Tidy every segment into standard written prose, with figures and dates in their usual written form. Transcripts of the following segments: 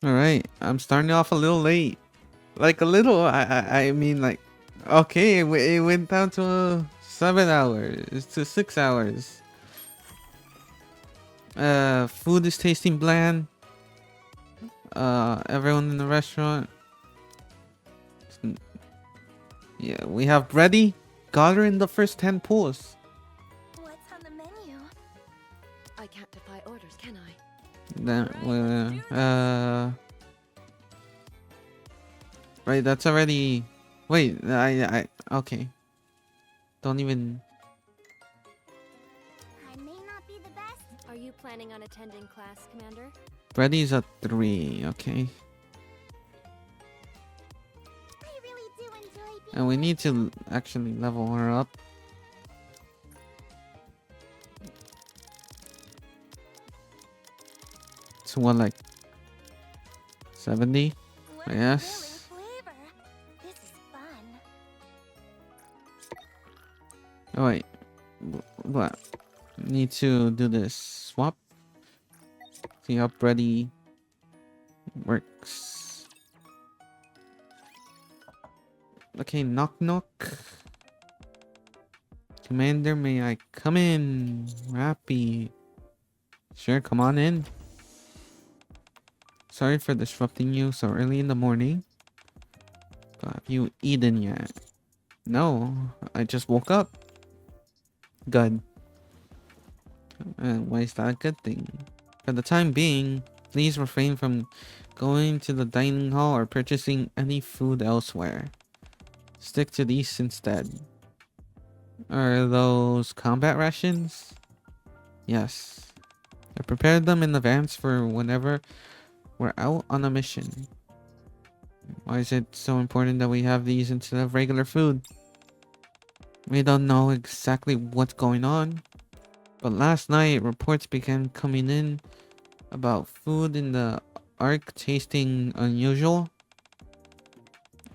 All right, I'm starting off a little late. Like a little. I mean, like, okay, it went down to 7 hours to 6 hours. Food is tasting bland. Everyone in the restaurant. Yeah, we have Brady. Got her in the first 10 pulls. What's on the menu? I can't defy orders, can I? Then, right, that's already. Wait, okay. Don't even. I may not be the best. Are you planning on attending class, Commander? Brady's a 3, okay. I really do enjoy being And we need to actually level her up. To what, like 70? Yes. flavor. This is fun. Oh wait. What? Need to do this swap. See how Brady works. Okay, knock knock. Commander, may I come in? Rappy. Sure, come on in. Sorry for disrupting you so early in the morning. But have you eaten yet? No, I just woke up. Good. And why is that a good thing? For the time being, please refrain from going to the dining hall or purchasing any food elsewhere. Stick to these instead. Are those combat rations? Yes. I prepared them in advance for whenever we're out on a mission. Why is it so important that we have these instead of regular food? We don't know exactly what's going on, but last night reports began coming in about food in the Ark tasting unusual.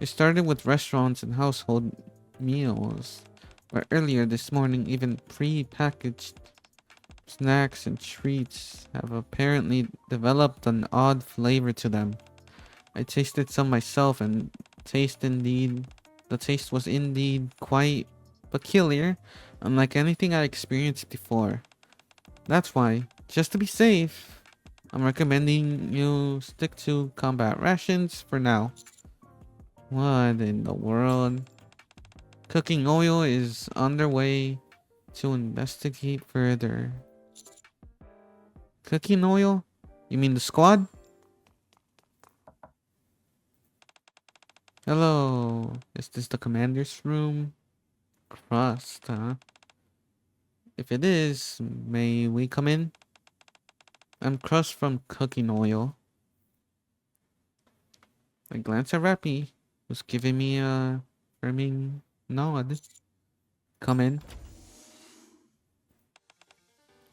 It started with restaurants and household meals, but earlier this morning even pre-packaged snacks and treats have apparently developed an odd flavor to them. I tasted some myself and the taste was indeed quite peculiar, unlike anything I experienced before. That's why, just to be safe, I'm recommending you stick to combat rations for now. What in the world? Cooking oil is underway to investigate further. Cooking oil? You mean the squad? Hello. Is this the commander's room? Crust, huh? If it is, may we come in? I'm crushed from cooking oil. I glance at Rappy, who's giving me a firming nod. Come in.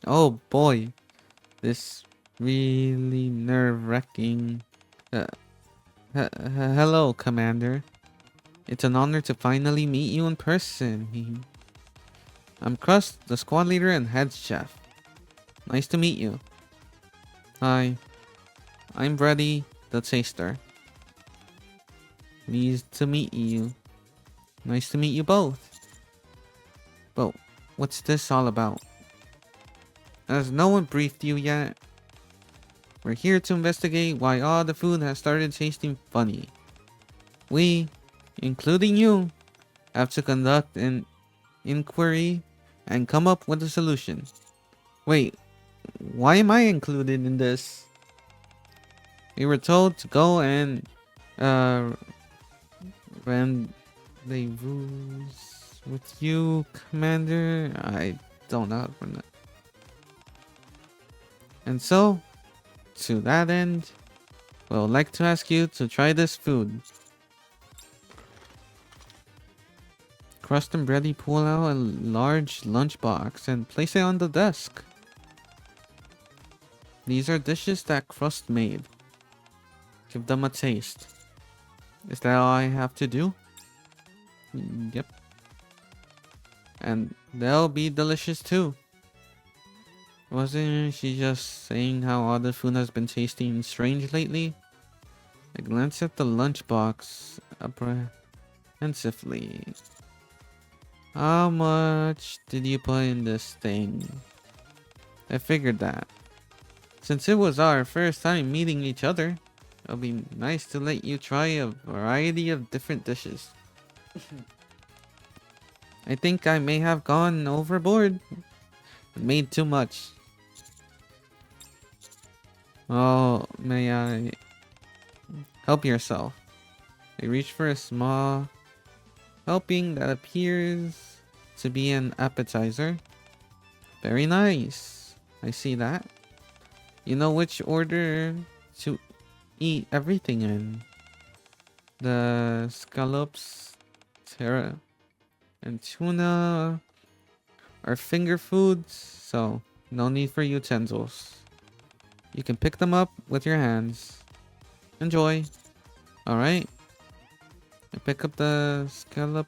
Oh boy, this really nerve-wracking. Uh, hello, Commander. It's an honor to finally meet you in person. I'm Crust, the squad leader and head chef. Nice to meet you. Hi, I'm Brady, the taster. Pleased to meet you. Nice to meet you both. But what's this all about? Has no one briefed you yet? We're here to investigate why all the food has started tasting funny. We, including you, have to conduct an inquiry and come up with a solution. Wait, why am I included in this? We were told to go and uh rendezvous with you, Commander. I don't know how to pronounce. And so, to that end, we'd like to ask you to try this food. Crust and Brady pull out a large lunchbox and place it on the desk. These are dishes that Crust made. Give them a taste. Is that all I have to do? Yep. And they'll be delicious too. Wasn't she just saying how all the food has been tasting strange lately? I glance at the lunchbox apprehensively. How much did you put in this thing? I figured that. Since it was our first time meeting each other, it'll be nice to let you try a variety of different dishes. I think I may have gone overboard and made too much. Oh, may I help yourself? I reach for a small helping that appears to be an appetizer. Very nice. I see that. You know which order to eat everything in. The scallops, terra, and tuna are finger foods, so no need for utensils. You can pick them up with your hands. Enjoy. Alright. I pick up the scallop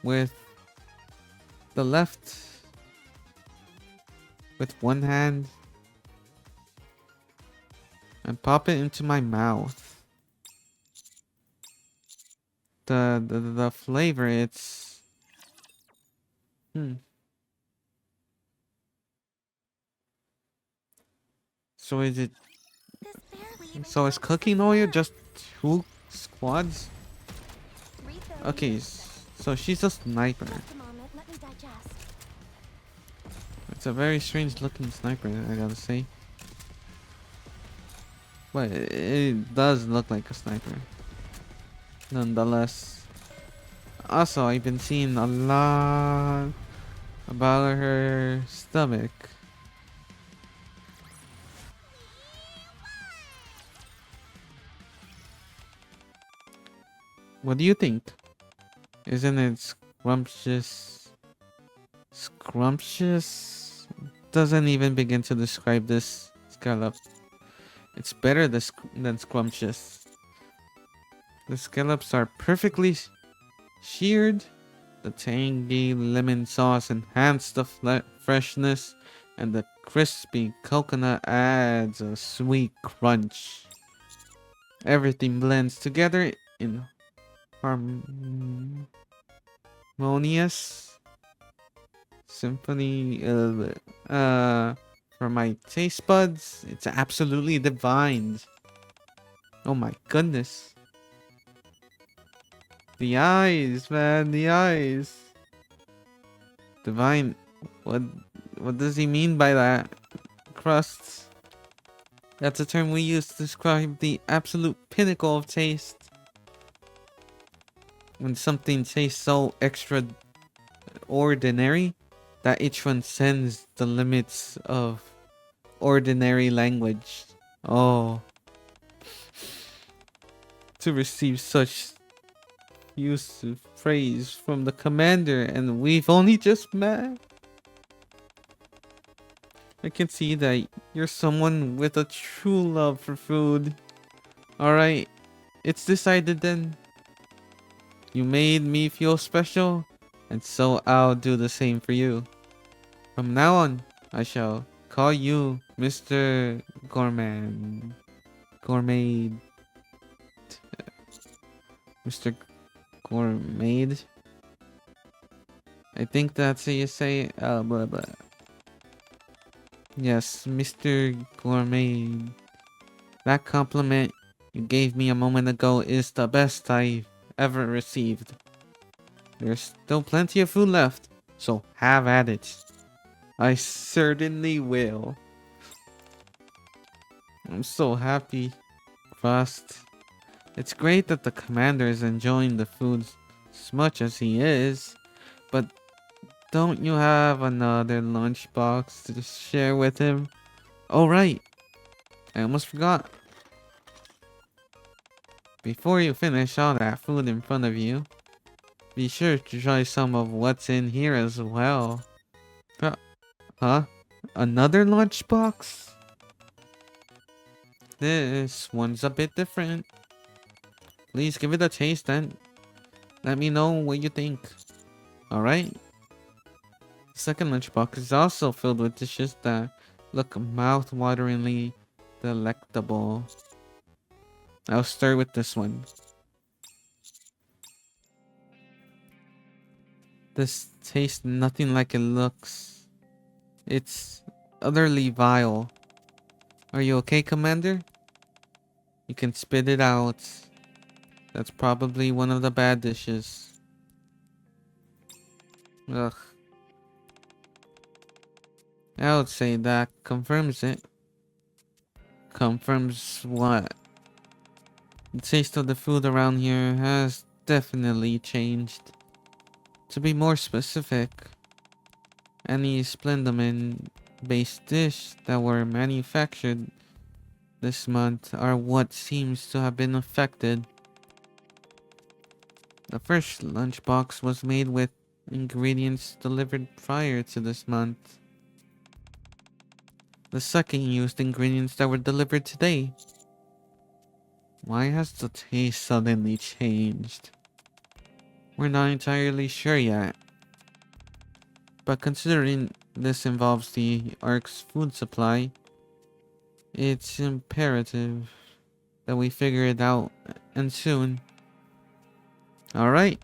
with the left with one hand and pop it into my mouth. The flavor, it's so is it This barely even so is counts cooking as oil dessert. just 2 squads? Refill Okay, needed then. so she's a sniper. Just a moment, let me digest. It's a very strange looking sniper, I gotta say. But it does look like a sniper. Nonetheless. Also, I've been seeing a lot about her stomach. What do you think? Isn't it scrumptious? Scrumptious? Doesn't even begin to describe this scallop. It's better than scrumptious. The scallops are perfectly sheared. The tangy lemon sauce enhanced the freshness, and the crispy coconut adds a sweet crunch. Everything blends together in harmonious symphony. For my taste buds, it's absolutely divine. Oh my goodness. The eyes, man, the eyes. Divine. What what does he mean by that? Crusts. That's a term we use to describe the absolute pinnacle of taste. When something tastes so extraordinary that it transcends the limits of ordinary language. Oh. To receive such use of praise from the commander, and we've only just met. I can see that you're someone with a true love for food. Alright, it's decided then. You made me feel special, and so I'll do the same for you. From now on, I shall call you Mr. Gourmand. Gourmet. Mr. Gourmet. I think that's how you say blah blah. Yes, Mr. Gourmet. That compliment you gave me a moment ago is the best I've ever received. There's still plenty of food left, so have at it. I certainly will. I'm so happy, Frost. It's great that the commander is enjoying the food as much as he is, but don't you have another lunchbox to share with him? Oh right, I almost forgot. Before you finish all that food in front of you, be sure to try some of what's in here as well. Huh? Another lunchbox? This one's a bit different. Please give it a taste and let me know what you think. Alright? The second lunchbox is also filled with dishes that look mouth-wateringly delectable. I'll start with this one. This tastes nothing like it looks. It's utterly vile. Are you okay, Commander? You can spit it out. That's probably one of the bad dishes. Ugh. I would say that confirms it. Confirms what? The taste of the food around here has definitely changed. To be more specific, any Splendomin based dish that were manufactured this month are what seems to have been affected. The first lunchbox was made with ingredients delivered prior to this month. The second used ingredients that were delivered today. Why has the taste suddenly changed? We're not entirely sure yet. But considering this involves the Ark's food supply, it's imperative that we figure it out, and soon. Alright,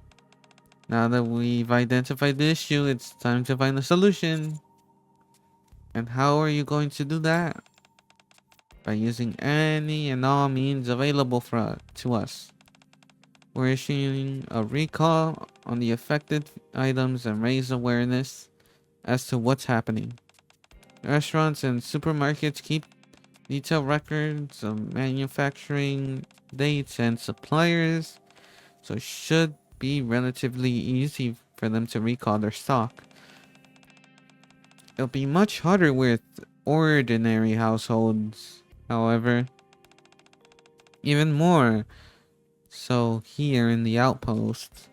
now that we've identified the issue, it's time to find a solution. And how are you going to do that? By using any and all means available to us. We're issuing a recall on the affected items and raise awareness as to what's happening. Restaurants and supermarkets keep detailed records of manufacturing dates and suppliers, so it should be relatively easy for them to recall their stock. It'll be much harder with ordinary households, however. Even more so here in the outpost.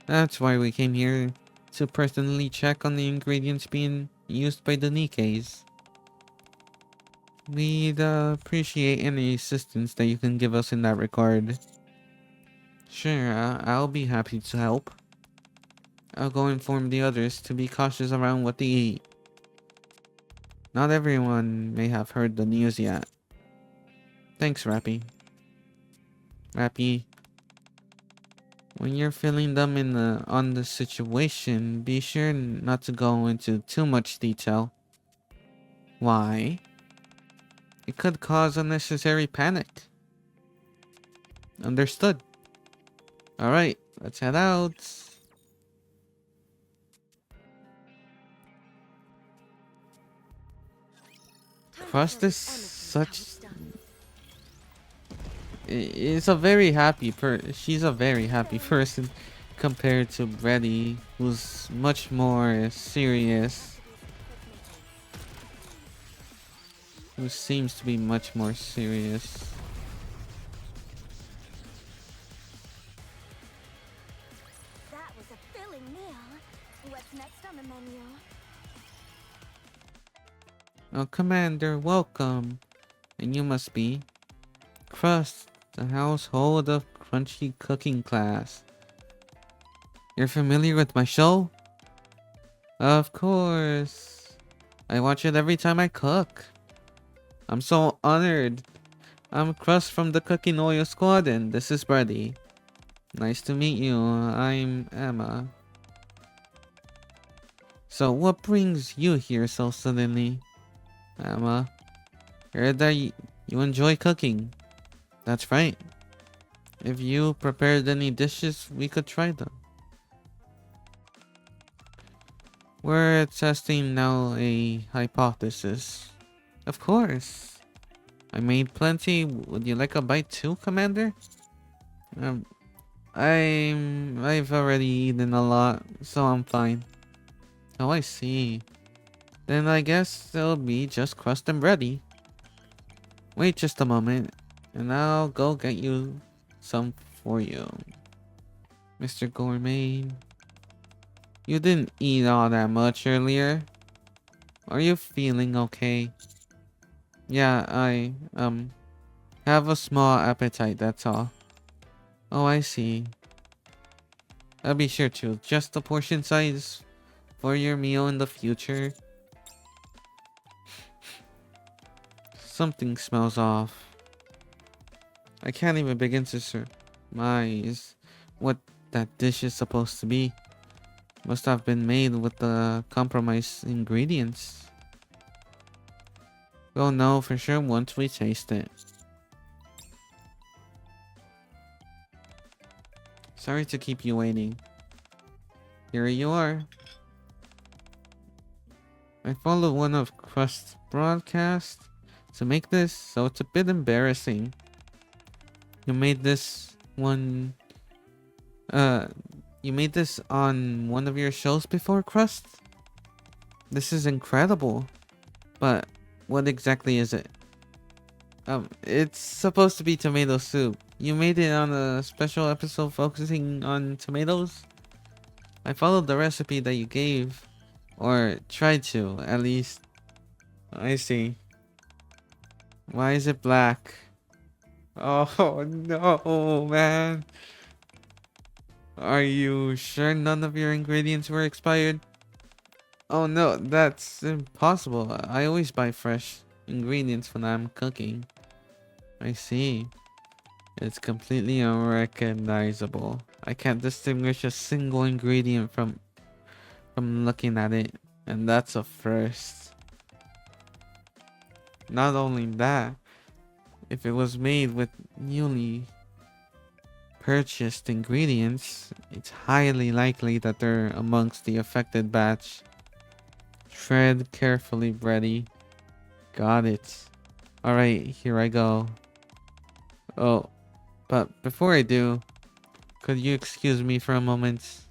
That's why we came here, to personally check on the ingredients being used by the Nikkes. We'd appreciate any assistance that you can give us in that regard. Sure, I'll be happy to help. I'll go inform the others to be cautious around what they eat. Not everyone may have heard the news yet. Thanks, Rappy. Rappy, when you're filling them in on the situation, be sure not to go into too much detail. Why? It could cause unnecessary panic. Understood. Alright, let's head out. Crust is such... She's a very happy person compared to Brady, who's much more serious. Who seems to be much more serious. That was a filling meal. What's next on the menu? Oh, Commander, welcome. And you must be Crust, the household of crunchy cooking class. You're familiar with my show? Of course. I watch it every time I cook. I'm so honored. I'm Crust from the Cooking Oil Squad, and this is Brady. Nice to meet you. I'm Emma. So what brings you here so suddenly? Emma, heard that you enjoy cooking. That's right. If you prepared any dishes, we could try them. We're testing now a hypothesis. Of course. I made plenty. Would you like a bite too, Commander? Um, I've already eaten a lot, so I'm fine. Oh, I see. Then I guess it'll be just Crust and Brady. Wait just a moment, and I'll go get you some for you. Mr. Gourmet. You didn't eat all that much earlier. Are you feeling okay? Yeah, I, have a small appetite, that's all. Oh, I see. I'll be sure to adjust the portion size for your meal in the future. Something smells off. I can't even begin to surmise what that dish is supposed to be. Must have been made with the compromised ingredients. We'll know for sure once we taste it. Sorry to keep you waiting. Here you are. I followed one of Crust's broadcasts to make this, so it's a bit embarrassing. You made this one... Uh, you made this on one of your shows before, Crust? This is incredible. But what exactly is it? It's supposed to be tomato soup. You made it on a special episode focusing on tomatoes? I followed the recipe that you gave. Or tried to, at least. I see. Why is it black? Oh no, man. Are you sure none of your ingredients were expired? Oh no, that's impossible. I always buy fresh ingredients when I'm cooking. I see. It's completely unrecognizable. I can't distinguish a single ingredient from looking at it, and that's a first. Not only that, if it was made with newly purchased ingredients, it's highly likely that they're amongst the affected batch. Tread carefully, Brady. Got it. Alright, here I go. Oh, but before I do, could you excuse me for a moment?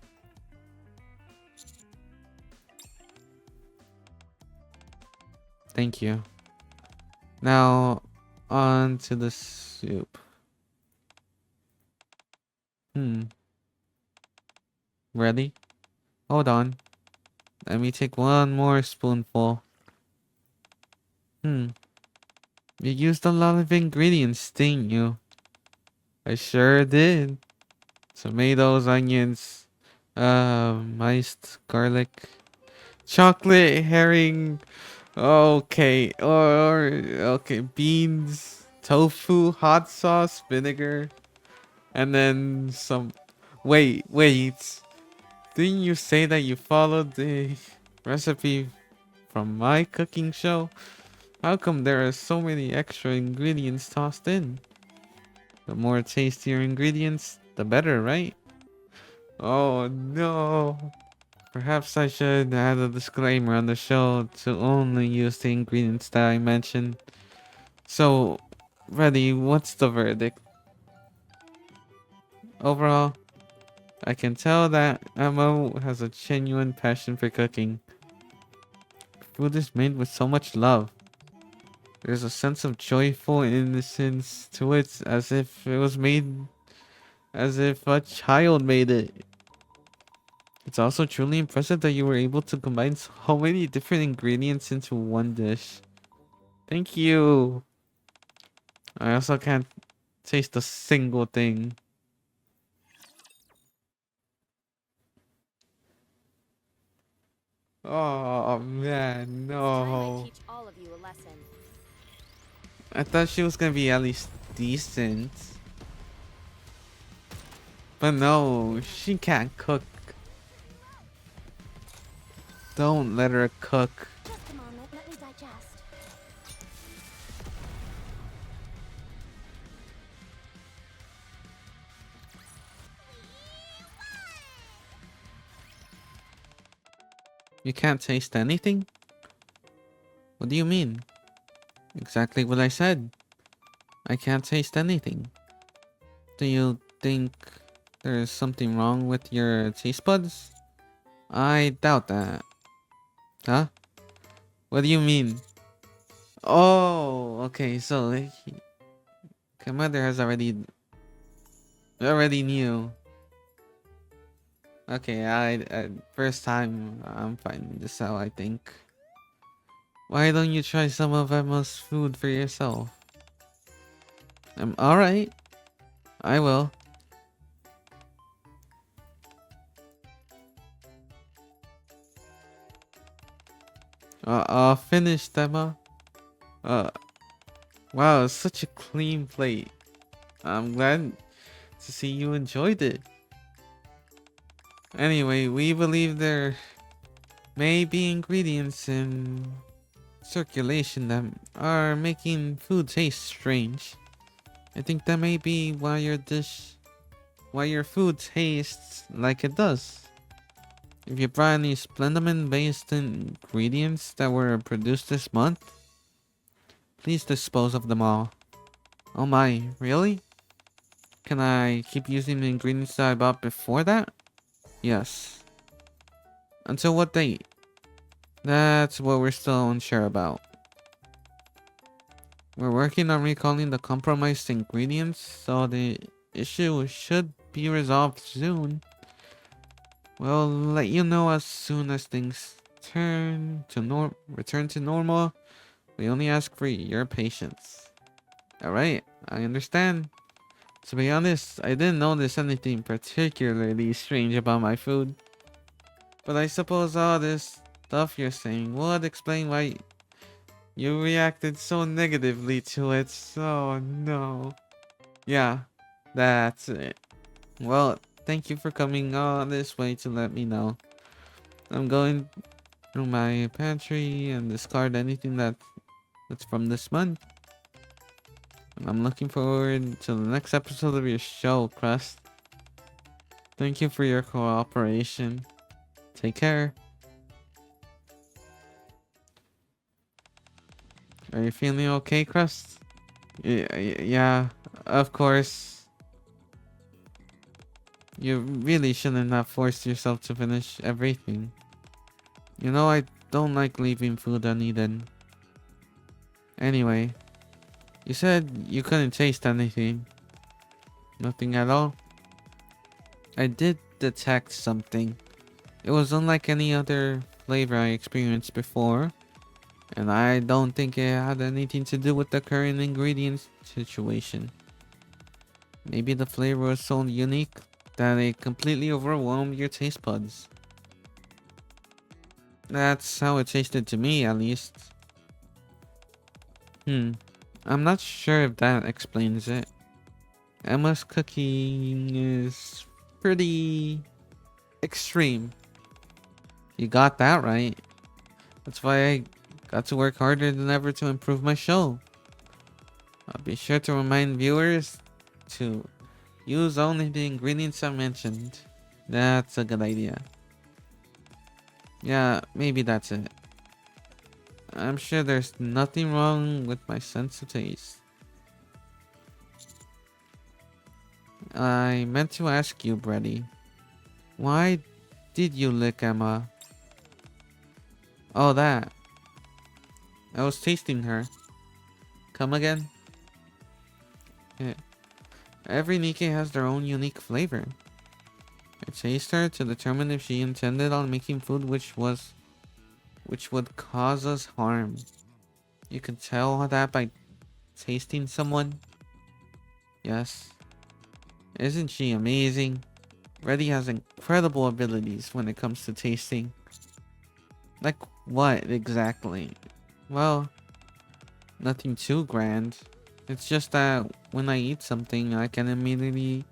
Thank you. Now, on to the soup. Ready? Hold on. Let me take one more spoonful. You used a lot of ingredients, didn't you? I sure did. Tomatoes, onions, miced garlic, chocolate, herring. Okay, or okay, beans, tofu, hot sauce, vinegar, and then some. Wait. Didn't you say that you followed the recipe from my cooking show? How come there are so many extra ingredients tossed in? The more tastier ingredients, the better, right? Oh no. Perhaps I should add a disclaimer on the show to only use the ingredients that I mentioned. So, Reddy, what's the verdict? Overall, I can tell that Emma has a genuine passion for cooking. Food is made with so much love. There's a sense of joyful innocence to it, as if it was made, as if a child made it. It's also truly impressive that you were able to combine so many different ingredients into one dish. Thank you. I also can't taste a single thing. Oh man, It's time I no. teach all of you a lesson. I thought she was gonna be at least decent. But no, she can't cook. Don't let her cook. Just a moment, let me digest. You can't taste anything? What do you mean? Exactly what I said. I can't taste anything. Do you think there's something wrong with your taste buds? I doubt that. Huh? What do you mean? Oh, okay, so Commander has already knew. Okay, I first time I'm finding this out, I think. Why don't you try some of Emma's food for yourself? Alright. I will. Finished, Emma. Uh, wow, such a clean plate. I'm glad to see you enjoyed it. Anyway, we believe there may be ingredients in circulation that are making food taste strange. I think that may be why your food tastes like it does. If you brought any Splendamin based ingredients that were produced this month, please dispose of them all. Oh my, really? Can I keep using the ingredients that I bought before that? Yes. Until what date? That's what we're still unsure about. We're working on recalling the compromised ingredients, so the issue should be resolved soon. We'll let you know as soon as things return to normal. We only ask for your patience. Alright, I understand. To be honest, I didn't notice anything particularly strange about my food. But I suppose all this stuff you're saying would explain why you reacted so negatively to it. So, no. Yeah, that's it. Well, thank you for coming all this way to let me know. I'm going through my pantry and discard anything that's from this month. And I'm looking forward to the next episode of your show, Crust. Thank you for your cooperation. Take care. Are you feeling okay, Crust? Yeah, of course. You really shouldn't have forced yourself to finish everything. You know, I don't like leaving food uneaten. Anyway, you said you couldn't taste anything. Nothing at all? I did detect something. It was unlike any other flavor I experienced before, and I don't think it had anything to do with the current ingredients situation. Maybe the flavor was so unique that it completely overwhelmed your taste buds. That's how it tasted to me, at least. I'm not sure if that explains it. Emma's cooking is pretty extreme. You got that right. That's why I got to work harder than ever to improve my show. I'll be sure to remind viewers to use only the ingredients I mentioned. That's a good idea. Yeah, maybe that's it. I'm sure there's nothing wrong with my sense of taste. I meant to ask you, Brady. Why did you lick Emma? Oh, that. I was tasting her. Come again? Yeah. Every Nikke has their own unique flavor. I taste her to determine if she intended on making food which would cause us harm. You can tell that by tasting someone. Yes. Isn't she amazing? Reddy has incredible abilities when it comes to tasting. Like what exactly? Well, nothing too grand. It's just that when I eat something, I can immediately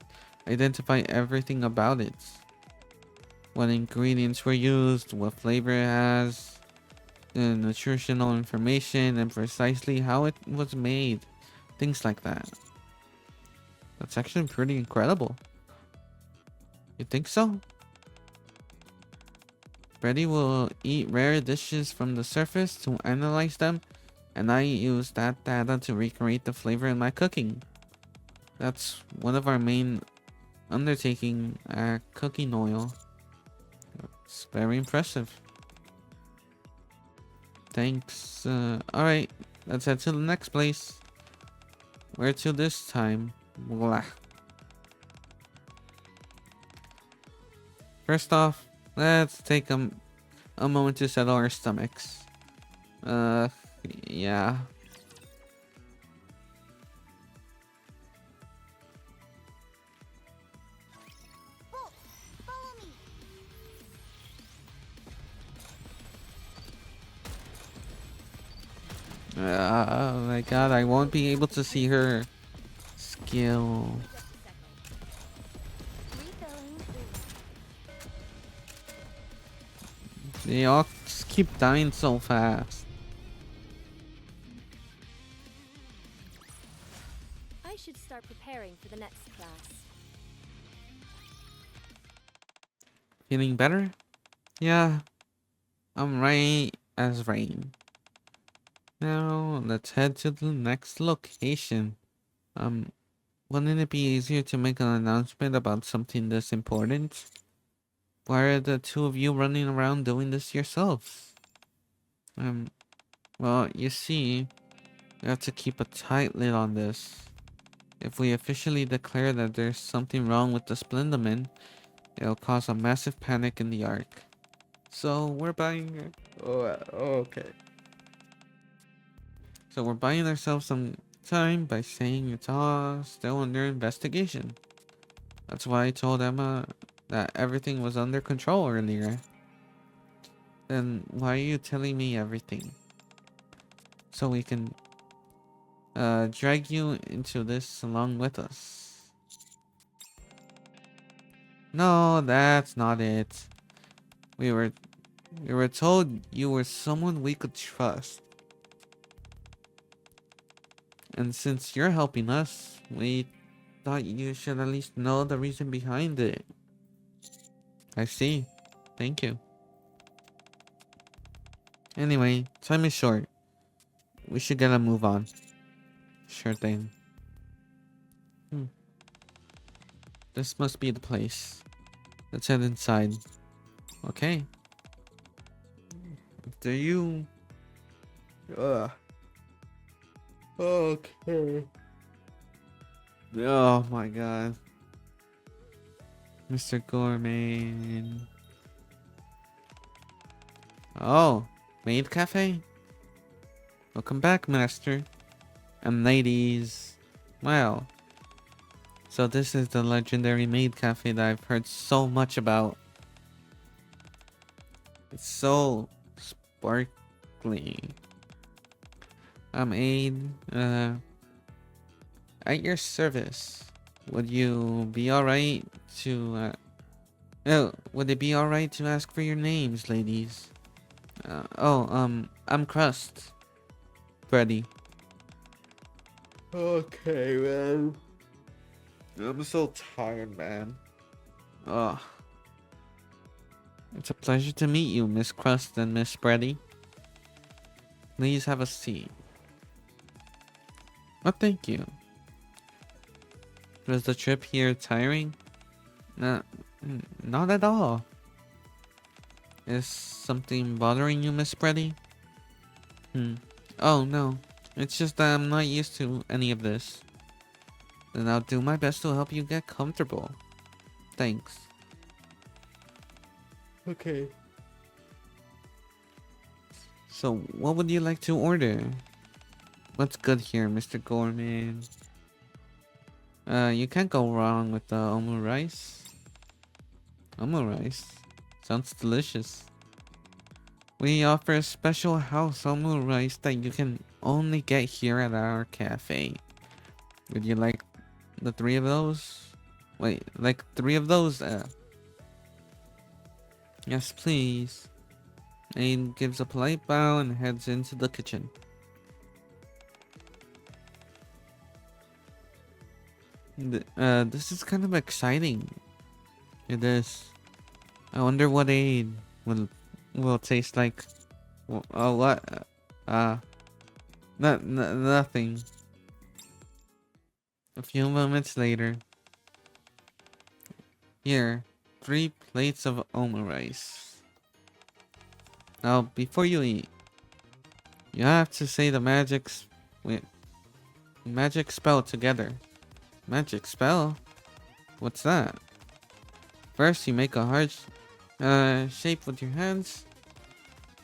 identify everything about it. What ingredients were used, what flavor it has, the nutritional information, and precisely how it was made. Things like that. That's actually pretty incredible. You think so? Brady will eat rare dishes from the surface to analyze them, and I use that data to recreate the flavor in my cooking. That's one of our main undertaking at cooking oil. It's very impressive. Thanks. Alright, let's head to the next place. Where to this time? Blah. First off, let's take a moment to settle our stomachs. Yeah. Wolf, follow me. Oh my god, I won't be able to see her Thank you. Just a second. Refilling. They all just keep dying so fast. I should start preparing for the next class. Feeling better? Yeah, I'm right as rain. Now let's head to the next location. Um, wouldn't it be easier to make an announcement about something this important? Why are the two of you running around doing this yourselves? Um, well, you see, we have to keep a tight lid on this. If we officially declare that there's something wrong with the Splendoman, it'll cause a massive panic in the Ark. So we're buying... okay. So we're buying ourselves some time by saying it's all still under investigation. That's why I told Emma that everything was under control earlier. Then why are you telling me everything? So we can drag you into this along with us. No, that's not it. We were told you were someone we could trust. And since you're helping us, we thought you should at least know the reason behind it. I see. Thank you. Anyway, time is short. We should get a move on. Sure thing. This must be the place. Let's head inside. Okay. Do you... Ugh. Okay. Oh my god. Mr. Gorman. Oh, Maid Cafe? Welcome back, Master. And ladies. Wow. So this is the legendary Maid Cafe that I've heard so much about. It's so sparkly. I'm Aid. At your service. Would you be alright to... would it be alright to ask for your names, ladies? I'm Crust. Freddy. Okay, man. I'm so tired, man. Ugh. It's a pleasure to meet you, Miss Crust and Miss Freddy. Please have a seat. Oh, thank you. Was the trip here tiring? Not at all. Is something bothering you, Miss Freddy? Oh, no. It's just that I'm not used to any of this. Then I'll do my best to help you get comfortable. Thanks. Okay. So, what would you like to order? What's good here, Mr. Gorman? You can't go wrong with the omu rice. Omu rice? Sounds delicious. We offer a special house omu rice that you can only get here at our cafe. Would you like the 3 of those? Wait, like 3 of those? Yes, please. Aid gives a polite bow and heads into the kitchen. This is kind of exciting. It is. I wonder what Aid will taste like. Oh, what? Nothing. A few moments later. Here, 3 plates of omu rice. Now, before you eat, you have to say the magic spell together. Magic spell? What's that? First, you make a heart shape with your hands.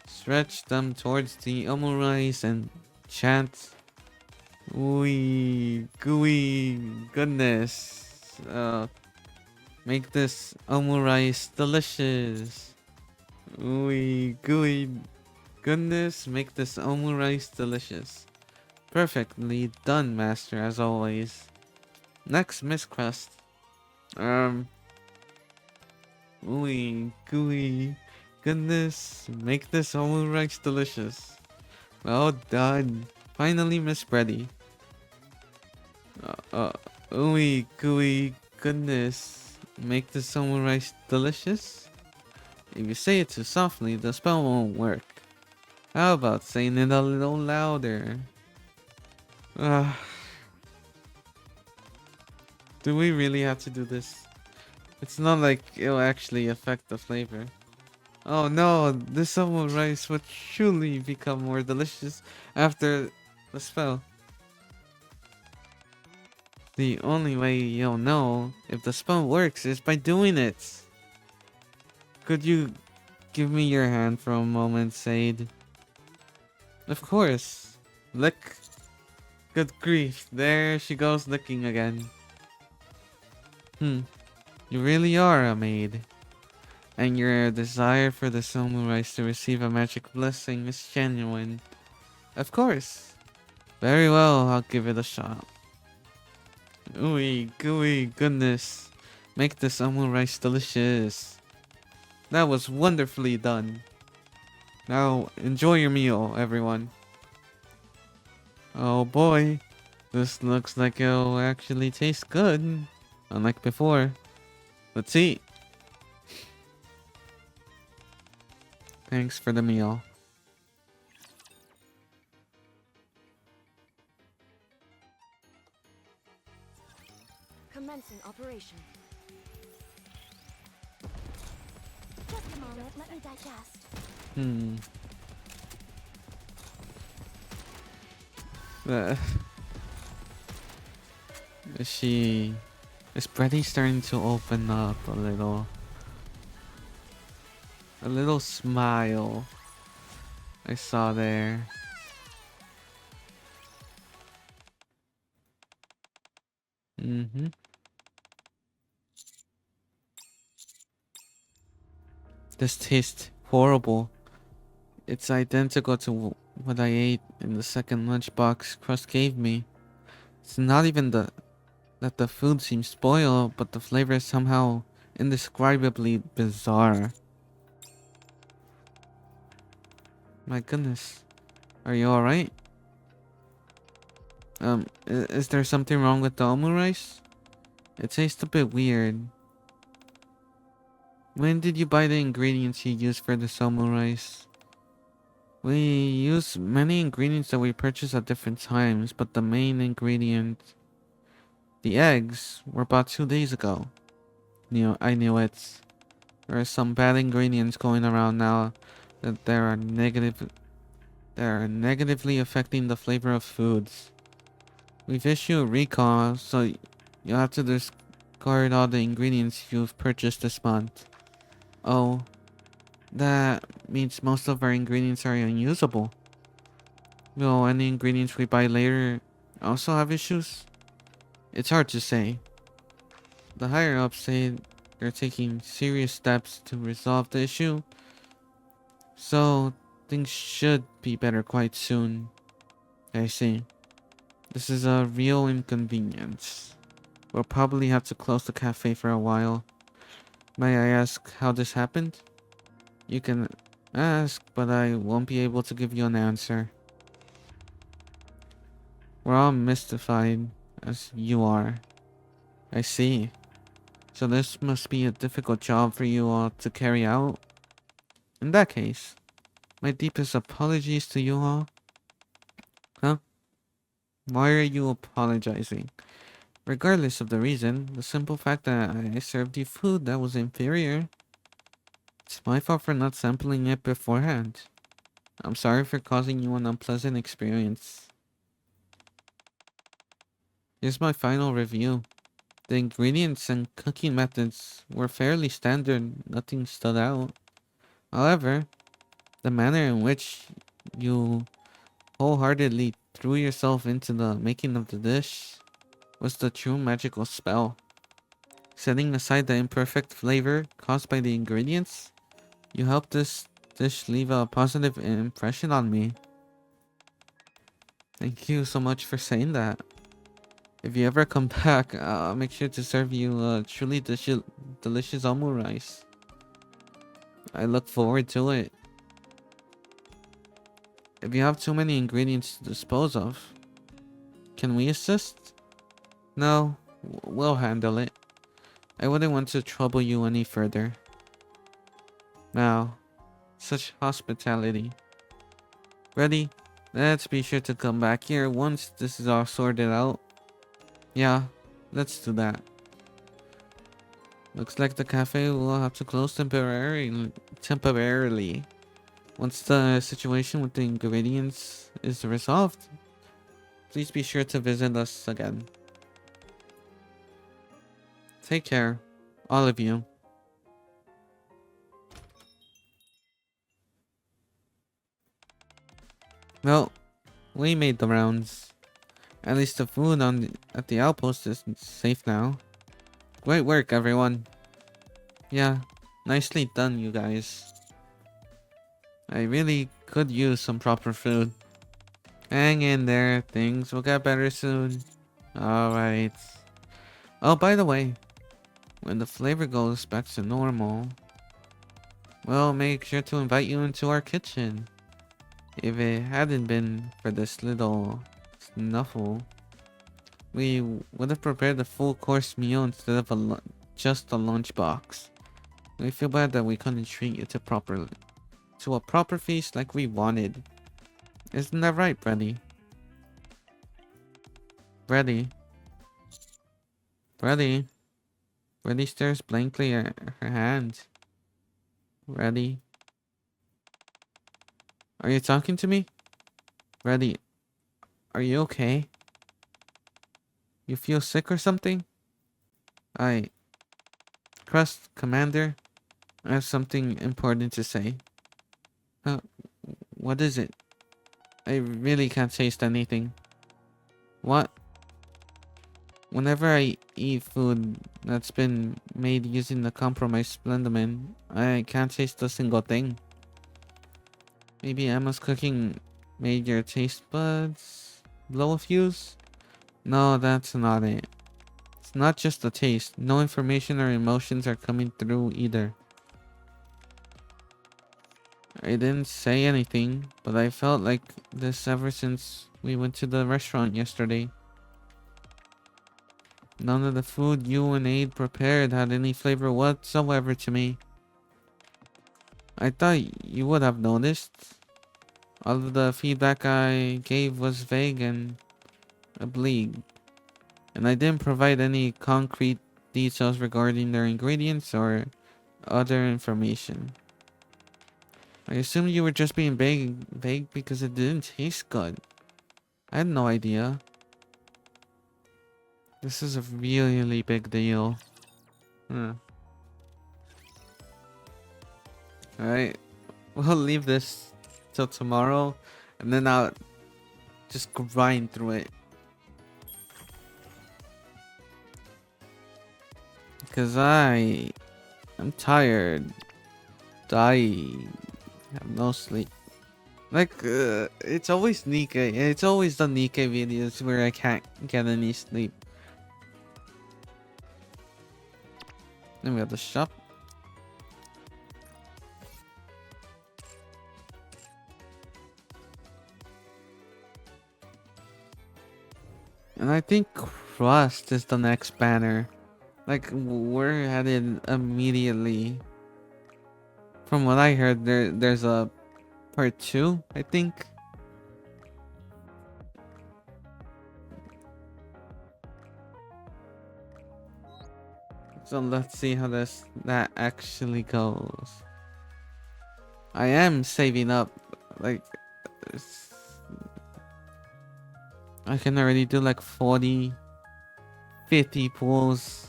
Stretch them towards the omu rice and chant, "Ooey, gooey, goodness. Make this omu rice delicious. Ooey, gooey, goodness. Make this omu rice delicious." Perfectly done, Master, as always. Next, Miss Crust. Um, ooey gooey. Goodness, make this omelet rice delicious. Well done. Finally, Miss Bready. Uh, ooey gooey. Goodness, make this omelet rice delicious. If you say it too softly, the spell won't work. How about saying it a little louder? Uh, do we really have to do this? It's not like it'll actually affect the flavor. Oh no, this summer rice would surely become more delicious after the spell. The only way you'll know if the spell works is by doing it. Could you give me your hand for a moment, Sade? Of course. Lick. Good grief, there she goes licking again. You really are a maid. And your desire for the Somu rice to receive a magic blessing is genuine. Of course. Very well, I'll give it a shot. Ooey gooey goodness. Make the Somu rice delicious. That was wonderfully done. Now, enjoy your meal, everyone. Oh boy. This looks like it'll actually taste good. Unlike before. Let's eat. Thanks for the meal. Commencing operation. Just a moment, let me digest. Uh, is Brady starting to open up a little? A little smile I saw there. This tastes horrible. It's identical to what I ate in the second lunchbox Crust gave me. It's not even that the food seems spoiled, but the flavor is somehow indescribably bizarre. My goodness. Are you alright? Is there something wrong with the omu rice? It tastes a bit weird. When did you buy the ingredients you used for the omu rice? We use many ingredients that we purchase at different times, but the main ingredient, the eggs, were bought 2 days ago. I knew it. There are some bad ingredients going around now that they are negatively affecting the flavor of foods. We've issued a recall, so you'll have to discard all the ingredients you've purchased this month. Oh, that means most of our ingredients are unusable. Will any ingredients we buy later also have issues? It's hard to say. The higher ups say they're taking serious steps to resolve the issue, so things should be better quite soon. I see. This is a real inconvenience. We'll probably have to close the cafe for a while. May I ask how this happened? You can ask, but I won't be able to give you an answer. We're all mystified, as you are. I see. So this must be a difficult job for you all to carry out. In that case, my deepest apologies to you all. Huh? Why are you apologizing? Regardless of the reason, the simple fact that I served you food that was inferior, it's my fault for not sampling it beforehand. I'm sorry for causing you an unpleasant experience. Here's my final review. The ingredients and cooking methods were fairly standard, nothing stood out. However, the manner in which you wholeheartedly threw yourself into the making of the dish was the true magical spell. Setting aside the imperfect flavor caused by the ingredients, you helped this dish leave a positive impression on me. Thank you so much for saying that. If you ever come back, I'll make sure to serve you truly delicious omu rice. I look forward to it. If you have too many ingredients to dispose of, can we assist? No, we'll handle it. I wouldn't want to trouble you any further. Now, such hospitality. Ready? Let's be sure to come back here once this is all sorted out. Yeah, let's do that. Looks like the cafe will have to close temporarily. Once the situation with the ingredients is resolved, please be sure to visit us again. Take care, all of you. Well, we made the rounds. At least the food at the outpost is safe now. Great work, everyone. Yeah, nicely done, you guys. I really could use some proper food. Hang in there, things will get better soon. Alright. Oh, by the way, when the flavor goes back to normal, we'll make sure to invite you into our kitchen. If it hadn't been for this little snuffle, we would have prepared a full course meal instead of just a lunchbox. We feel bad that we couldn't treat you to a proper feast like we wanted. Isn't that right, Freddy? Freddy? Freddy? Freddy stares blankly at her hand. Freddy? Are you talking to me? Freddy, are you okay? You feel sick or something? I... Crust, Commander, I have something important to say. Uh, what is it? I really can't taste anything. What? Whenever I eat food that's been made using the compromised Splendomin, I can't taste a single thing. Maybe Emma's cooking made your taste buds blow a fuse? No, that's not it. It's not just the taste. No information or emotions are coming through either. I didn't say anything, but I felt like this ever since we went to the restaurant yesterday. None of the food you and Aid prepared had any flavor whatsoever to me. I thought you would have noticed. All of the feedback I gave was vague and oblique, and I didn't provide any concrete details regarding their ingredients or other information. I assumed you were just being vague because it didn't taste good. I had no idea. This is a really big deal. Huh. Alright, we'll leave this till tomorrow, and then I'll just grind through it. Because I'm tired. I have no sleep. Like, it's always Nikke. It's always the Nikke videos where I can't get any sleep. Then we have the shop. And I think Crust is the next banner. Like, we're headed immediately. From what I heard, there's a part 2, I think. So let's see how that actually goes. I am saving up. Like, I can already do like 40, 50 pulls.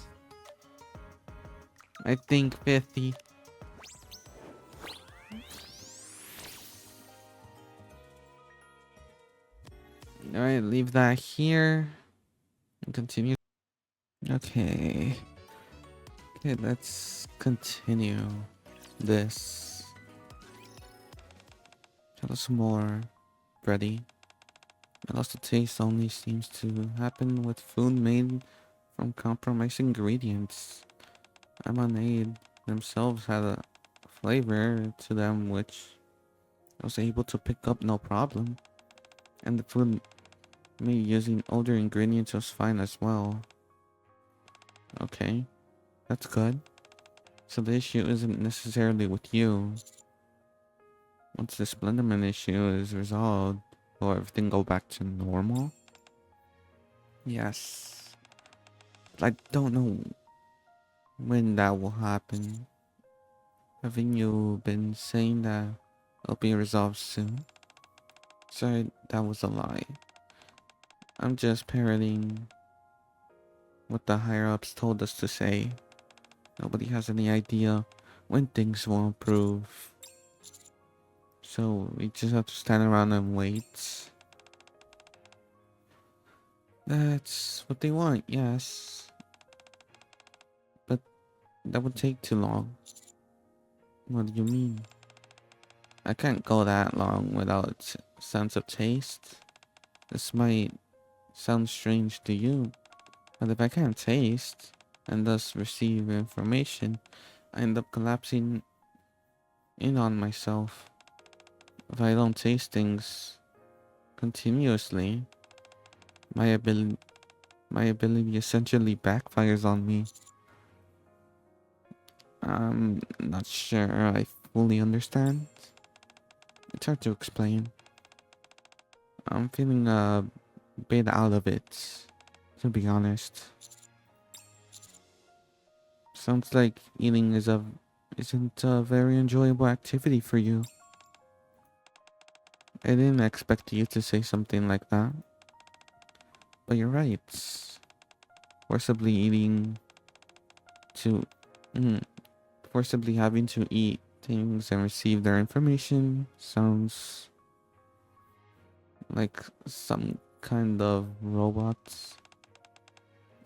I think 50. Alright, leave that here. And continue. Okay. Okay, let's continue this. Tell us more, Freddy. I lost the taste only seems to happen with food made from compromised ingredients. Lemonade themselves had a flavor to them which I was able to pick up no problem. And the food made using older ingredients was fine as well. Okay, that's good. So the issue isn't necessarily with you. Once the Splenderman issue is resolved, will everything go back to normal? Yes. I don't know when that will happen. Haven't you been saying that it'll be resolved soon? Sorry, that was a lie. I'm just parroting what the higher ups told us to say. Nobody has any idea when things will improve. So we just have to stand around and wait. That's what they want, yes. But that would take too long. What do you mean? I can't go that long without sense of taste. This might sound strange to you, but if I can't taste and thus receive information, I end up collapsing in on myself. If I don't taste things continuously, my ability essentially backfires on me. I'm not sure I fully understand. It's hard to explain. I'm feeling a bit out of it, to be honest. Sounds like eating isn't a very enjoyable activity for you. I didn't expect you to say something like that. But you're right. Forcibly eating to mm, forcibly having to eat things and receive their information sounds like some kind of robots.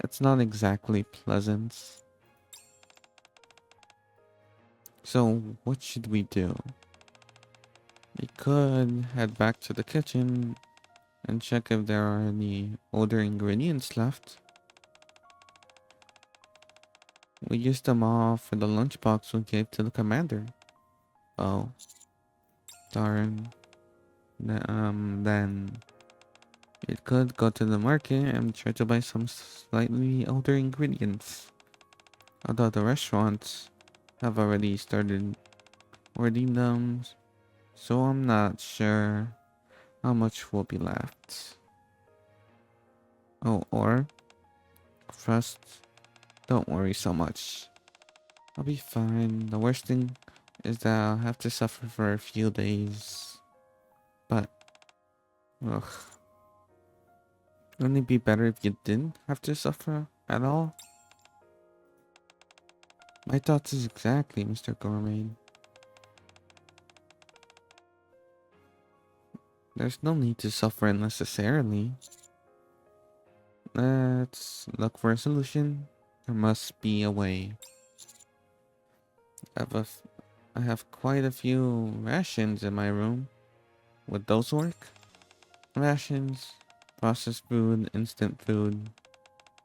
It's not exactly pleasant. So what should we do? We could head back to the kitchen and check if there are any older ingredients left. We used them all for the lunchbox we gave to the commander. Oh, darn. Then we could go to the market and try to buy some slightly older ingredients. Although the restaurants have already started ordering them, so I'm not sure how much will be left. Oh, or first, don't worry so much. I'll be fine. The worst thing is that I'll have to suffer for a few days. But, ugh. Wouldn't it be better if you didn't have to suffer at all? My thoughts is exactly, Mr. Gourmet. There's no need to suffer unnecessarily. Let's look for a solution. There must be a way. I have, I have quite a few rations in my room. Would those work? Rations, processed food, instant food.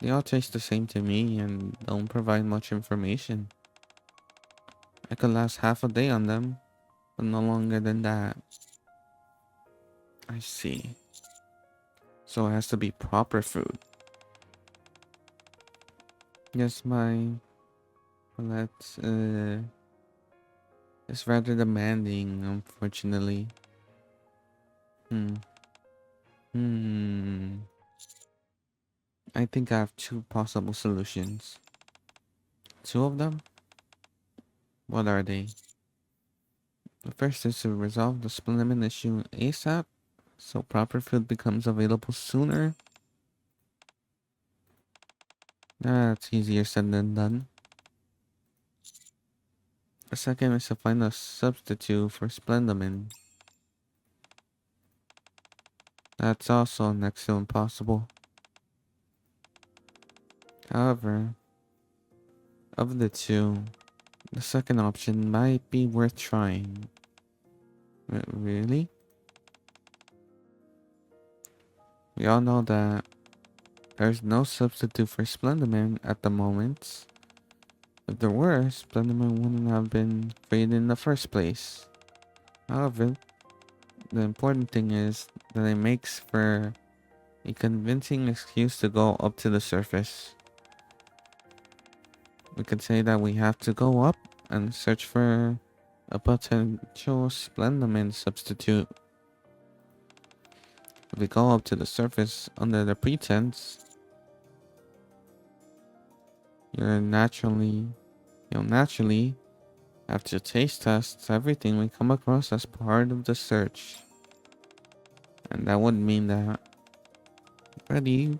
They all taste the same to me and don't provide much information. I could last half a day on them, but no longer than that. I see. So it has to be proper food. Yes, my palate is rather demanding, unfortunately. Hmm. Hmm. I think I have two possible solutions. Two of them? What are they? The first is to resolve the Splinterman issue ASAP, so proper food becomes available sooner. That's easier said than done. The second is to find a substitute for Splendamin. That's also next to impossible. However, of the two, the second option might be worth trying. Really? We all know that there's no substitute for Splendoman at the moment. If there were, Splendoman wouldn't have been created in the first place. However, the important thing is that it makes for a convincing excuse to go up to the surface. We could say that we have to go up and search for a potential Splendoman substitute. If we go up to the surface under the pretense, you'll naturally have to taste test everything we come across as part of the search. And that would mean that Freddy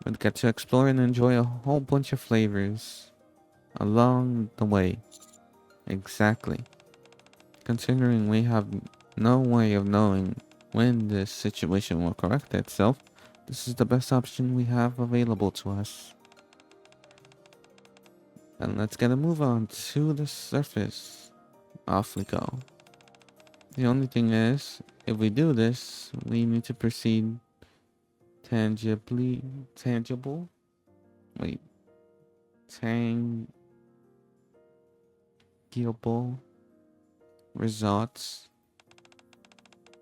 would get to explore and enjoy a whole bunch of flavors along the way. Exactly. Considering we have no way of knowing when this situation will correct itself, this is the best option we have available to us. And let's get a move on to the surface. Off we go. The only thing is, if we do this, we need to proceed tangible? Wait. Tangible results.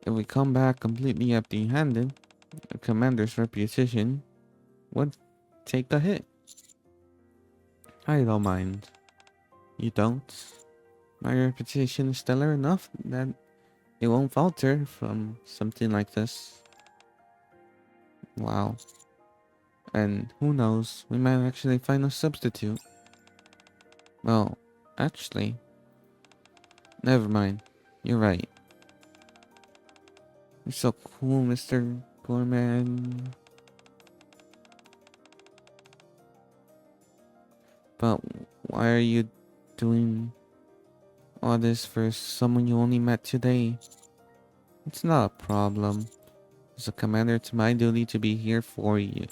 If we come back completely empty-handed, the commander's reputation would take a hit. I don't mind. You don't? My reputation is stellar enough that it won't falter from something like this. Wow. And who knows, we might actually find a substitute. Well, actually, never mind. You're right. You're so cool, Mr. Gorman. But why are you doing all this for someone you only met today? It's not a problem. As a commander, it's my duty to be here for you.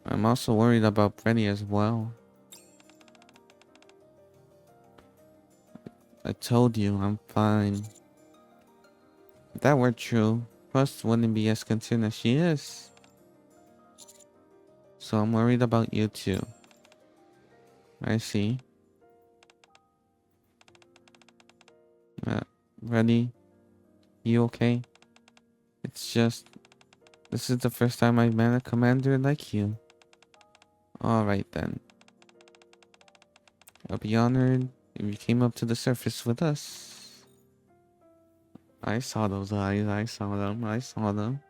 I'm also worried about Freddy as well. I told you, I'm fine. If that were true, Rust wouldn't be as concerned as she is. So I'm worried about you too. I see. Freddy, you okay? It's just, this is the first time I've met a commander like you. Alright then. I'll be honored if you came up to the surface with us. I saw those eyes, I saw them.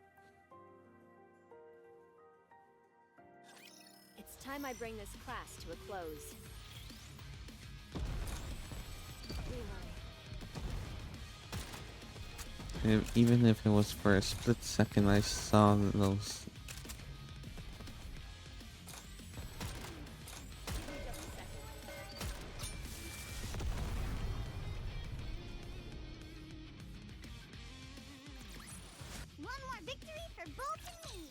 It's time I bring this class to a close. Even if it was for a split second, I saw those. One more victory for Bolt and me.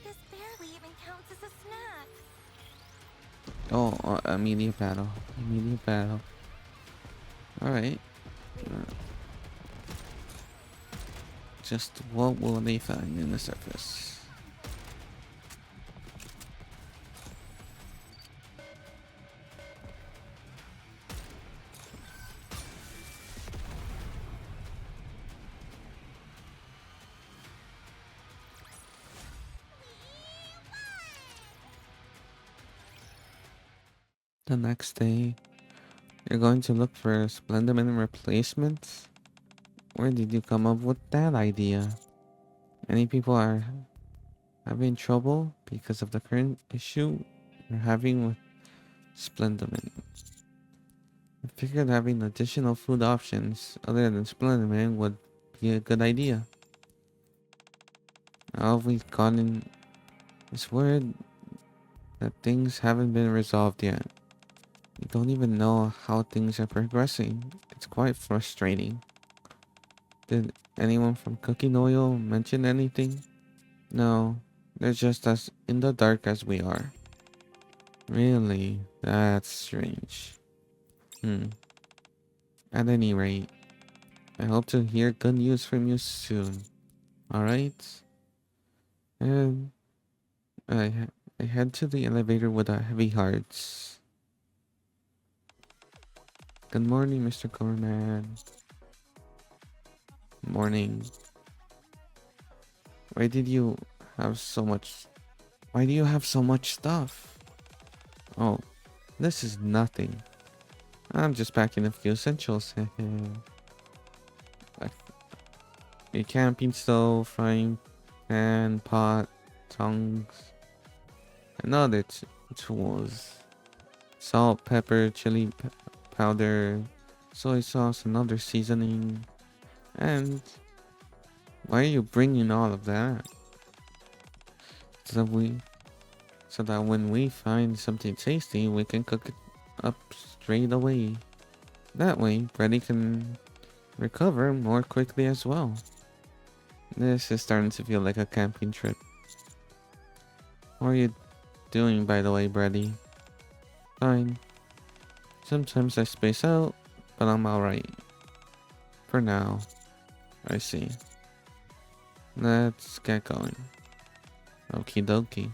This barely even counts as a snack. Oh, immediate battle. Alright. Just what will they find in the surface? The next day, you're going to look for Splendoman replacements? Where did you come up with that idea? Many people are having trouble because of the current issue we're having with Splendoman. I figured having additional food options other than Splendoman would be a good idea. All we've gotten is word that things haven't been resolved yet. We don't even know how things are progressing. It's quite frustrating. Did anyone from Cooking Oil mention anything? No, they're just as in the dark as we are. Really? That's strange. At any rate, I hope to hear good news from you soon. Alright? And I head to the elevator with a heavy heart. Good morning, Mr. Gorman. Morning. Why did you have so much? Why do you have so much stuff? Oh, this is nothing. I'm just packing a few essentials. Like a camping stove, frying pan, pot, tongs, and other tools. Salt, pepper, chili powder, soy sauce, and other seasoning. And why are you bringing all of that? So so that when we find something tasty, we can cook it up straight away. That way, Freddy can recover more quickly as well. This is starting to feel like a camping trip. How are you doing, by the way, Brady? Fine. Sometimes I space out, but I'm alright. For now. I see. Let's get going. Okie dokie.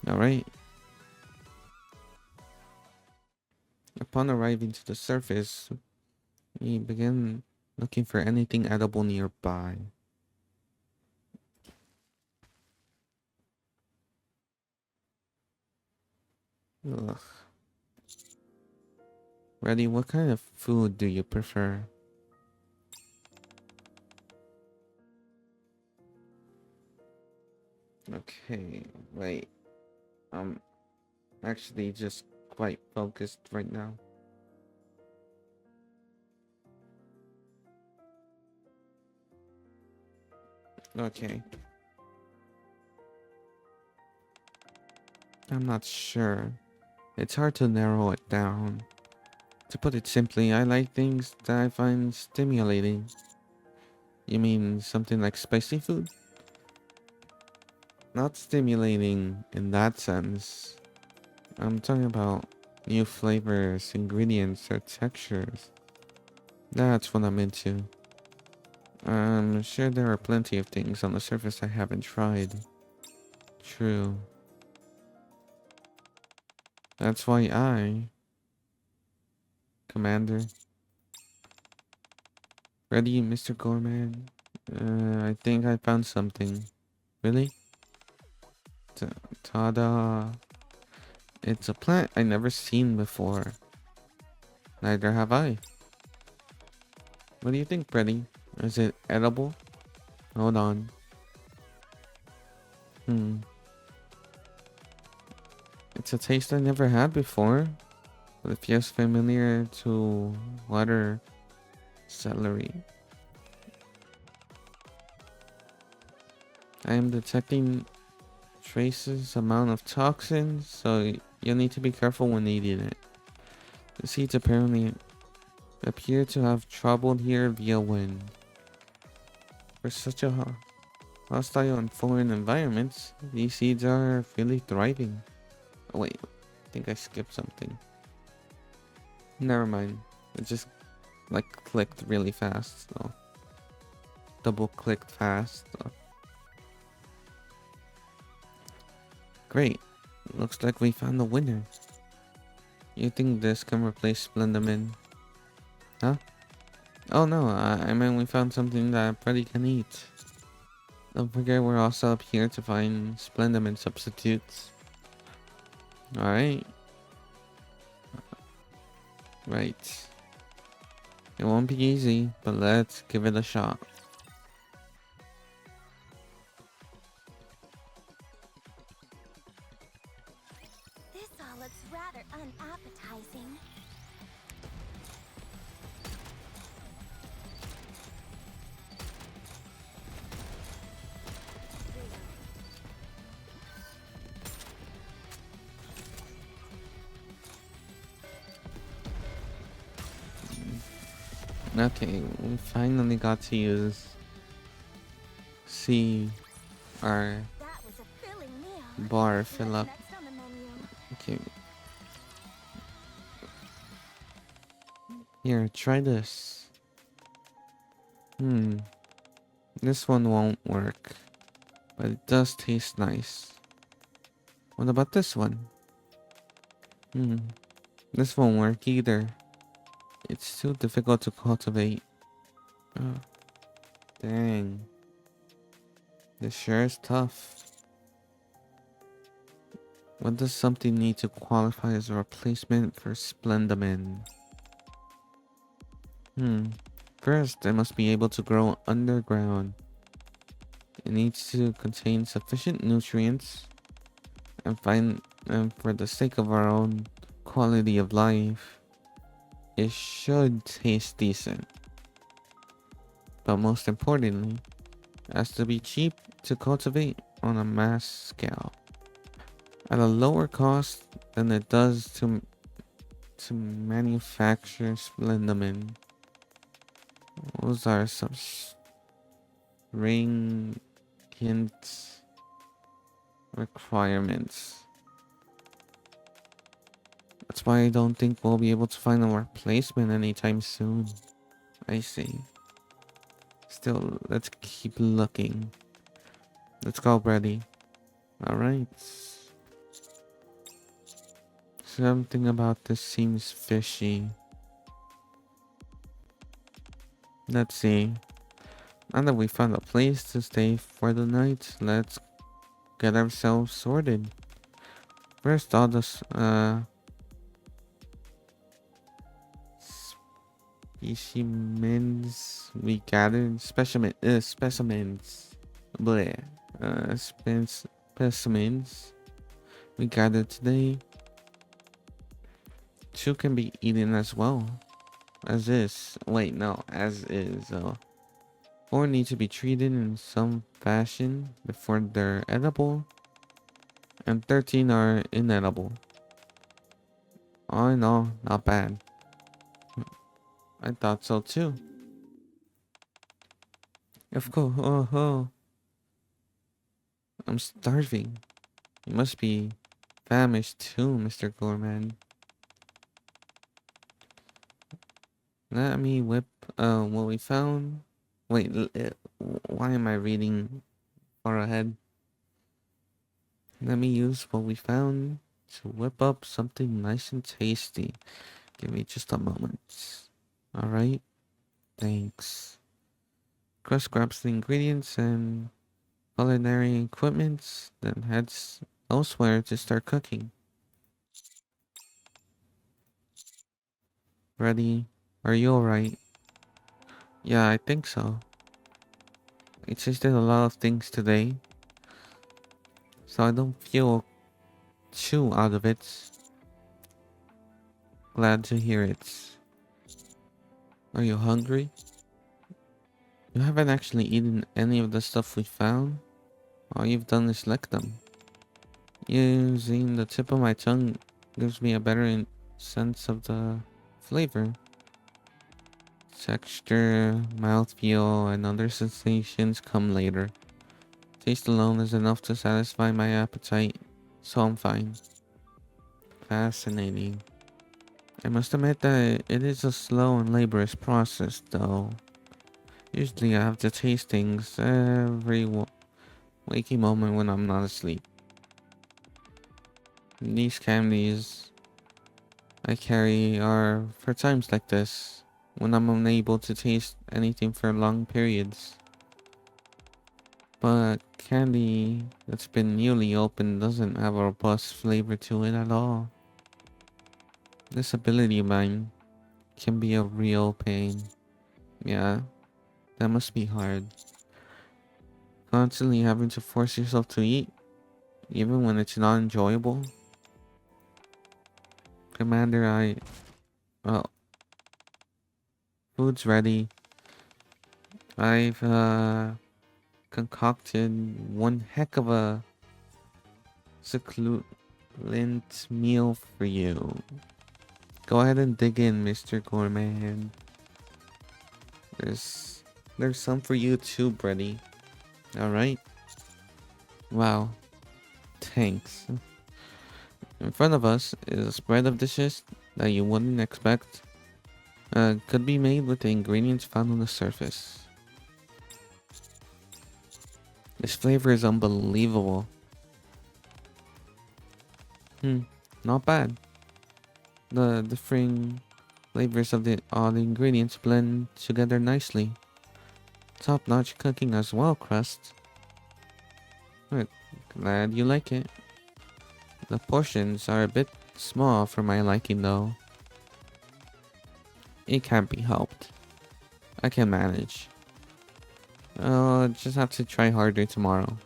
Alright. Upon arriving to the surface, we begin looking for anything edible nearby. Ugh. Reddy, what kind of food do you prefer? Okay, wait. I'm actually just quite focused right now. Okay. I'm not sure. It's hard to narrow it down. To put it simply, I like things that I find stimulating. You mean something like spicy food? Not stimulating in that sense. I'm talking about new flavors, ingredients, or textures. That's what I'm into. I'm sure there are plenty of things on the surface I haven't tried. True. That's why Commander. Ready, Mr. Gorman? I think I found something. Really? Ta-da. It's a plant I never seen before. Neither have I. What do you think, Freddy? Is it edible? Hold on. It's a taste I never had before, but it feels familiar to water celery. I am detecting traces amount of toxins, so you'll need to be careful when eating it. The seeds apparently appear to have traveled here via wind. For such a hostile and foreign environments, these seeds are really thriving. Oh wait, I think I skipped something. Never mind. It just like clicked really fast though. Double clicked fast though. Great. Looks like we found the winner. You think this can replace Splendamin? Huh? Oh no, I mean we found something that Freddy can eat. Don't forget we're also up here to find Splendamin substitutes. Alright. Right. It won't be easy, but let's give it a shot. This all looks rather unappetizing. Okay, we finally got to see our That was a filling meal. bar fill What's up. next on the menu? Okay. Here, try this. Hmm, this one won't work, but it does taste nice. What about this one? Hmm, this won't work either. It's too difficult to cultivate. Oh, dang. This sure is tough. What does something need to qualify as a replacement for Splendamin? First, it must be able to grow underground. It needs to contain sufficient nutrients and for the sake of our own quality of life, it should taste decent. But most importantly, it has to be cheap to cultivate on a mass scale at a lower cost than it does to manufacture Splendamin. Those are some stringent requirements. That's why I don't think we'll be able to find a replacement anytime soon. I see. Still, let's keep looking. Let's go, Brady. Alright. Something about this seems fishy. Let's see. Now that we found a place to stay for the night, let's get ourselves sorted. First, all the specimens we gathered. Specimens. Bleh. Specimens we gathered today. 2 can be eaten as well. As is. Wait, no. As is. 4 need to be treated in some fashion before they're edible. And 13 are inedible. All in all, not bad. I thought so too. Of course. Oh. I'm starving. You must be famished too, Mr. Gorman. Let me whip what we found. Wait, why am I reading far ahead? Let me use what we found to whip up something nice and tasty. Give me just a moment. Alright, thanks. Chris grabs the ingredients and culinary equipment, then heads elsewhere to start cooking. Ready? Are you alright? Yeah, I think so. I tasted a lot of things today, so I don't feel too out of it. Glad to hear it. Are you hungry? You haven't actually eaten any of the stuff we found. All you've done is lick them. Using the tip of my tongue gives me a better sense of the flavor. Texture, mouthfeel, and other sensations come later. Taste alone is enough to satisfy my appetite, so I'm fine. Fascinating. I must admit that it is a slow and laborious process, though. Usually I have to taste things every waking moment when I'm not asleep. These candies I carry are for times like this, when I'm unable to taste anything for long periods. But candy that's been newly opened doesn't have a robust flavor to it at all. This ability of mine can be a real pain. Yeah, that must be hard. Constantly having to force yourself to eat, even when it's not enjoyable. Commander, well, food's ready. I've, concocted one heck of a succulent meal for you. Go ahead and dig in, Mr. Gourmand. There's some for you too, Brady. Alright? Wow. Thanks. In front of us is a spread of dishes that you wouldn't expect. Could be made with the ingredients found on the surface. This flavor is unbelievable. Not bad. The differing flavors of all the ingredients blend together nicely. Top-notch cooking as well, Crust. Good. Glad you like it. The portions are a bit small for my liking though. It can't be helped. I can manage. I'll just have to try harder tomorrow.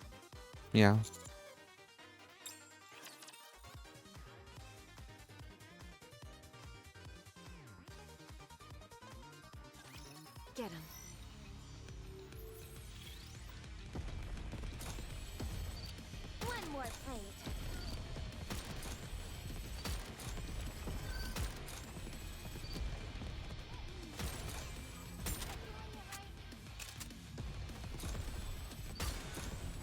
Yeah. Get him. One more plate.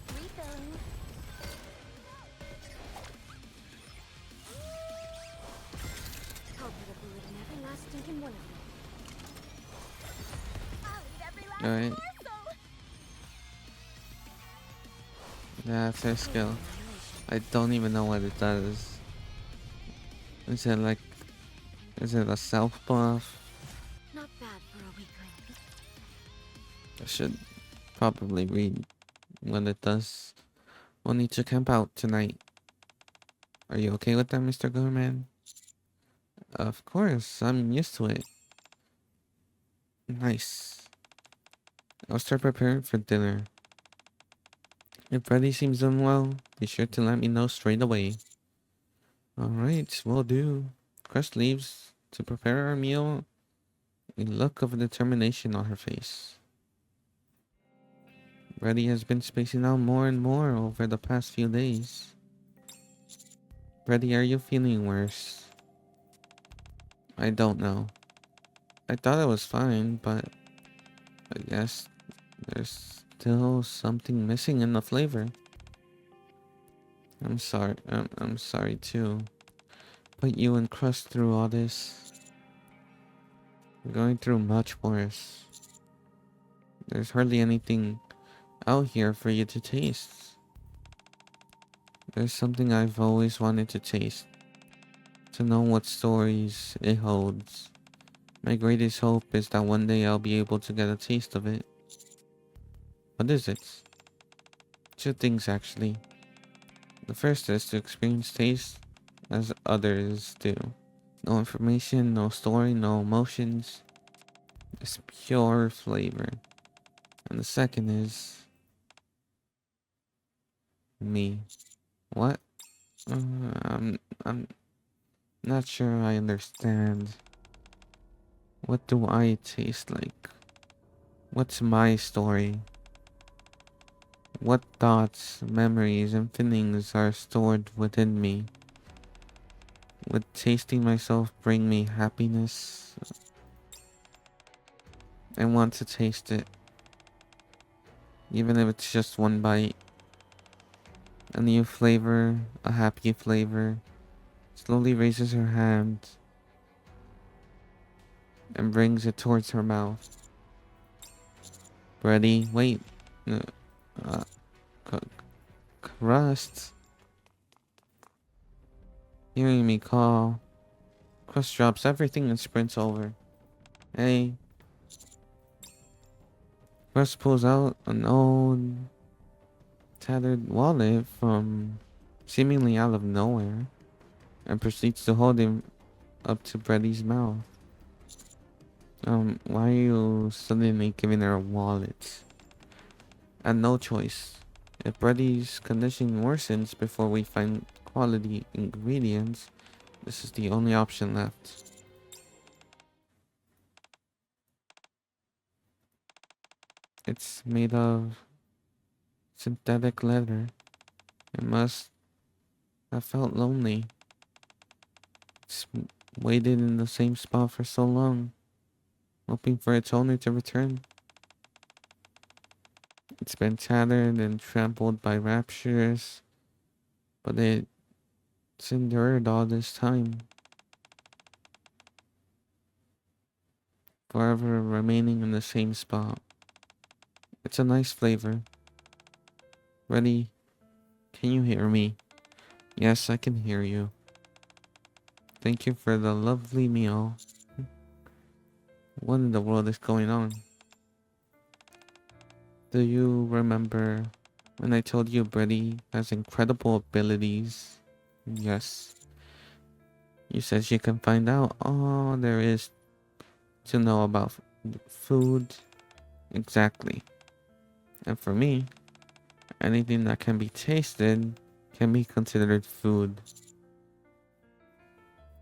Refilling. I'll put a bullet in every last stinking one of them. I'll eat every last Alright. morsel. That's her skill. Annihilation. I don't even know what it does. Is it like... Is it a self buff? Not bad for a weakling. I should probably read what it does. We'll need to camp out tonight. Are you okay with that, Mr. Gorman? Of course, I'm used to it. Nice. I'll start preparing for dinner. If Freddy seems unwell, be sure to let me know straight away. Alright, will do. Crest leaves to prepare our meal, a look of determination on her face. Freddy has been spacing out more and more over the past few days. Freddy, are you feeling worse? I don't know. I thought I was fine, but I guess there's still something missing in the flavor. I'm sorry. I'm sorry too. Put you and Crust through all this. We're going through much worse. There's hardly anything out here for you to taste. There's something I've always wanted to taste. To know what stories it holds. My greatest hope is that one day I'll be able to get a taste of it. What is it? Two things actually. The first is to experience taste as others do. No information, no story, no emotions. Just pure flavor. And the second is me. What? I'm not sure I understand. What do I taste like? What's my story? What thoughts, memories, and feelings are stored within me? Would tasting myself bring me happiness? I want to taste it. Even if it's just one bite. A new flavor, a happy flavor. Slowly raises her hand and brings it towards her mouth. Ready? Wait. Uh, Crust. Hearing me call, Crust drops everything and sprints over. Hey. Crust pulls out an old, tattered wallet from seemingly out of nowhere and proceeds to hold him up to Freddy's mouth. Why are you suddenly giving her a wallet? And no choice. If Freddy's condition worsens before we find quality ingredients, this is the only option left. It's made of synthetic leather. It must have felt lonely. It's waited in the same spot for so long, hoping for its owner to return. It's been tattered and trampled by raptures, but it's endured all this time. forever remaining in the same spot. It's a nice flavor. Ready? Can you hear me? Yes, I can hear you. Thank you for the lovely meal. What in the world is going on? Do you remember when I told you Brady has incredible abilities? Yes. You said she can find out all there is to know about food. Exactly. And for me, anything that can be tasted can be considered food.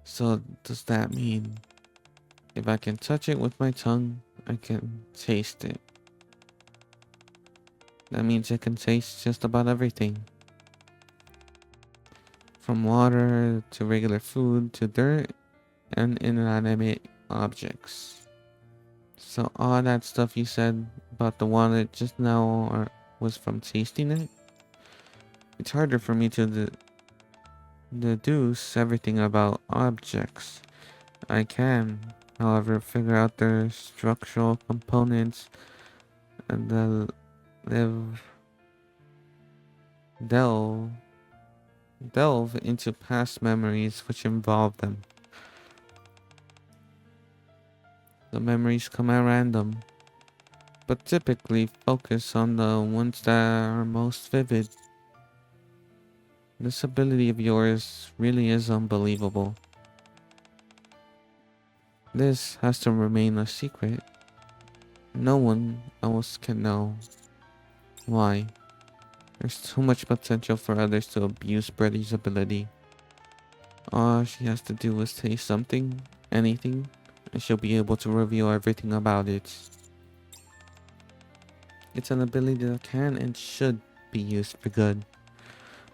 So does that mean if I can touch it with my tongue, I can taste it? That means I can taste just about everything. From water to regular food to dirt and inanimate objects. So all that stuff you said about the water just now was from tasting it? It's harder for me to deduce everything about objects. I can, however, figure out their structural components and live delve delve into past memories which involve them. The memories come at random, but typically focus on the ones that are most vivid. This ability of yours really is unbelievable. This has to remain a secret. No one else can know. Why? There's too much potential for others to abuse Brady's ability. All she has to do is taste something, anything, and she'll be able to reveal everything about it. It's an ability that can and should be used for good,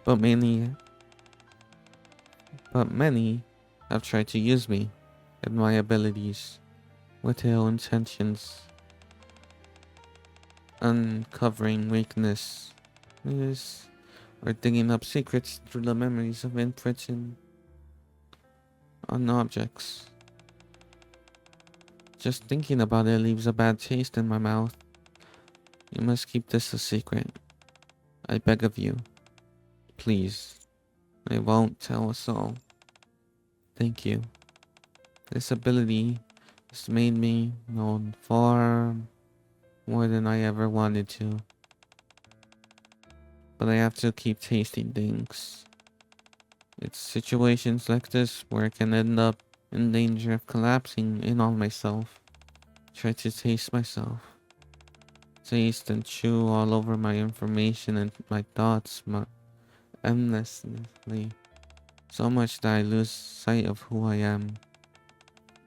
but many have tried to use me and my abilities with ill intentions, uncovering weakness, yes, or digging up secrets through the memories of imprinting on objects. Just thinking about it leaves a bad taste in my mouth. You must keep this a secret. I beg of you. Please. I won't tell us all. Thank you. This ability has made me known far more than I ever wanted to. But I have to keep tasting things. It's situations like this where I can end up in danger of collapsing in on myself. Try to taste myself. Taste and chew all over my information and my thoughts endlessly. So much that I lose sight of who I am.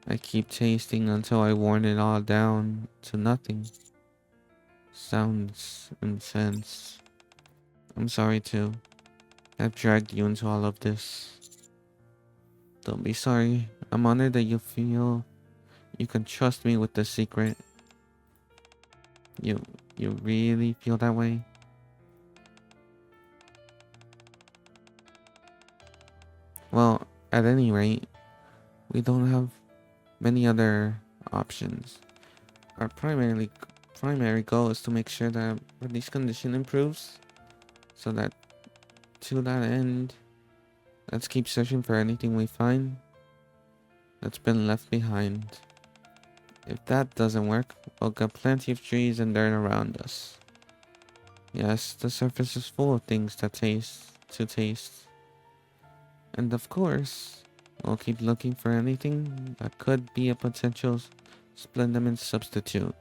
I keep tasting until I worn it all down to nothing. Sounds intense. I'm sorry too. I've dragged you into all of this. Don't be sorry. I'm honored that you feel you can trust me with the secret. You you really feel that way? Well, at any rate, we don't have many other options. Our primary goal is to make sure that Reddy's condition improves, so that to that end, let's keep searching for anything we find that's been left behind. If that doesn't work, we'll get plenty of trees and dirt around us. Yes, the surface is full of things to taste. And of course, we'll keep looking for anything that could be a potential Splendament substitute.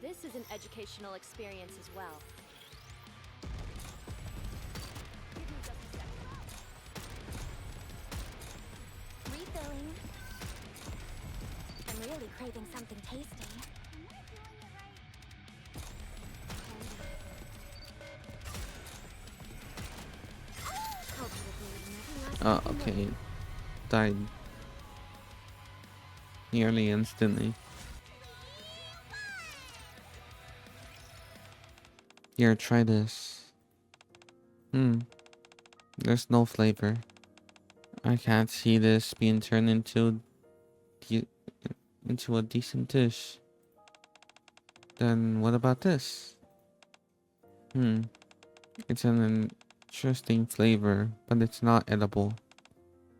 This is an educational experience as well. Give me just a second. Refilling. I'm really craving something tasty. Okay. Died nearly instantly. Here, try this. There's no flavor. I can't see this being turned de- into a decent dish. Then what about this? Hmm, it's an interesting flavor, but it's not edible.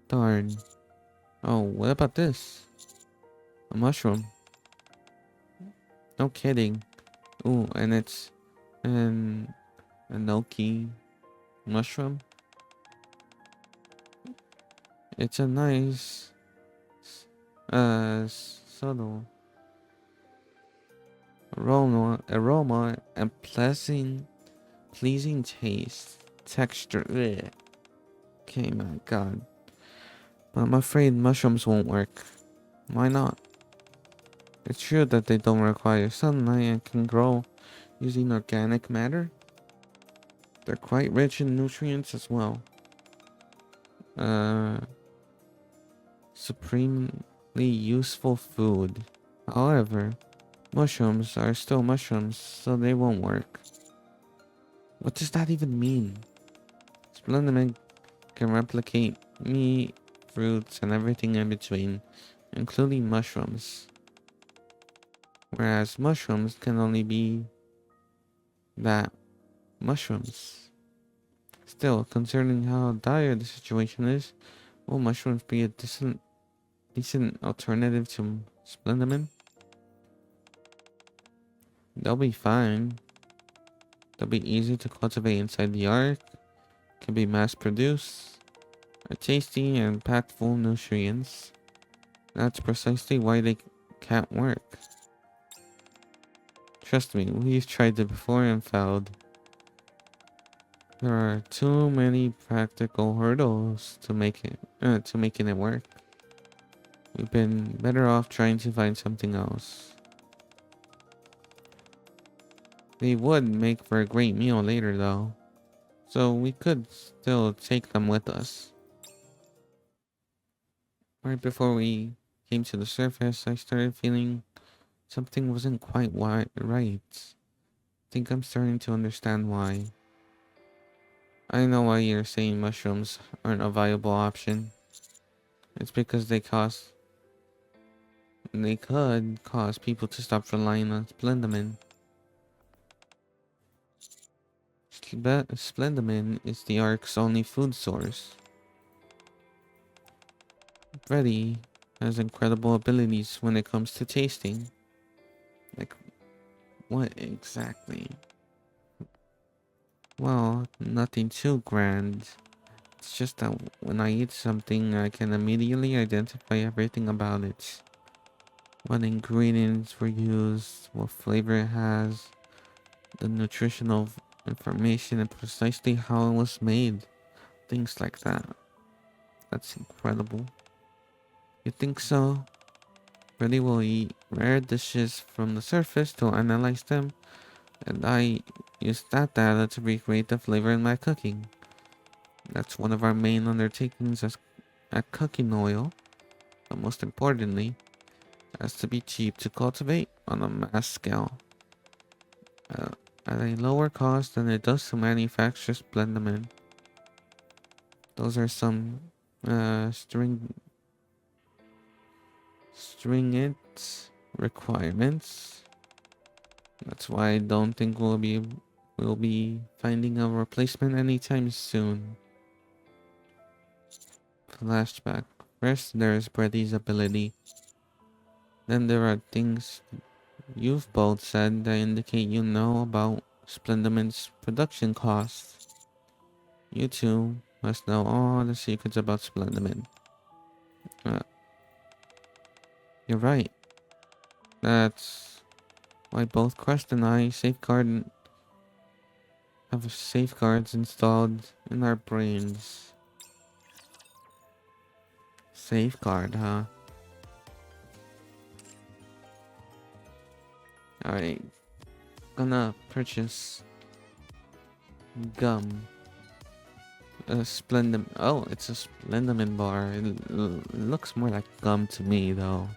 Darn. Oh, what about this? A mushroom. No kidding. Ooh, and it's an enoki mushroom. It's a nice, subtle aroma and pleasing taste. Texture. Ugh. Okay, my god. But I'm afraid mushrooms won't work. Why not? It's true that they don't require sunlight and can grow using organic matter. They're quite rich in nutrients as well. Uh, Supremely useful food. However, mushrooms are still mushrooms, so they won't work. What does that even mean? Splendid can replicate meat, fruits, and everything in between, including mushrooms. Whereas mushrooms can only be that mushrooms. Still, concerning how dire the situation is, will mushrooms be a decent alternative to Splendimin? They'll be fine. They'll be easy to cultivate inside the ark, can be mass produced, are tasty and packed full of nutrients. That's precisely why they can't work. Trust me, we've tried it before and failed. There are too many practical hurdles to making it work. We've been better off trying to find something else. They would make for a great meal later though, so we could still take them with us. Right before we came to the surface, I started feeling something wasn't quite right. I think I'm starting to understand why. I know why you're saying mushrooms aren't a viable option. It's because they could cause people to stop relying on Splendimin. Splendimin is the Ark's only food source. Freddy has incredible abilities when it comes to tasting. Like, what exactly? Well, nothing too grand. It's just that when I eat something, I can immediately identify everything about it. What ingredients were used, what flavor it has, the nutritional information, and precisely how it was made. Things like that. That's incredible. You think so? Freddy will eat rare dishes from the surface to analyze them, and I use that data to recreate the flavor in my cooking. That's one of our main undertakings at cooking oil, but most importantly, it has to be cheap to cultivate on a mass scale, uh, at a lower cost than it does to manufacture Splendimin. Those are some stringent requirements. That's why I don't think we'll be finding a replacement anytime soon. Flashback. First, there's Freddy's ability. Then there are things you've both said that indicate you know about Splendimin's production costs. You two must know all the secrets about Splendimin. Uh, you're right. That's why both Crest and I have safeguards installed in our brains. Safeguard, huh? Alright, gonna purchase gum. A Splendid. Oh, it's a Splendimin bar. It looks more like gum to me, though.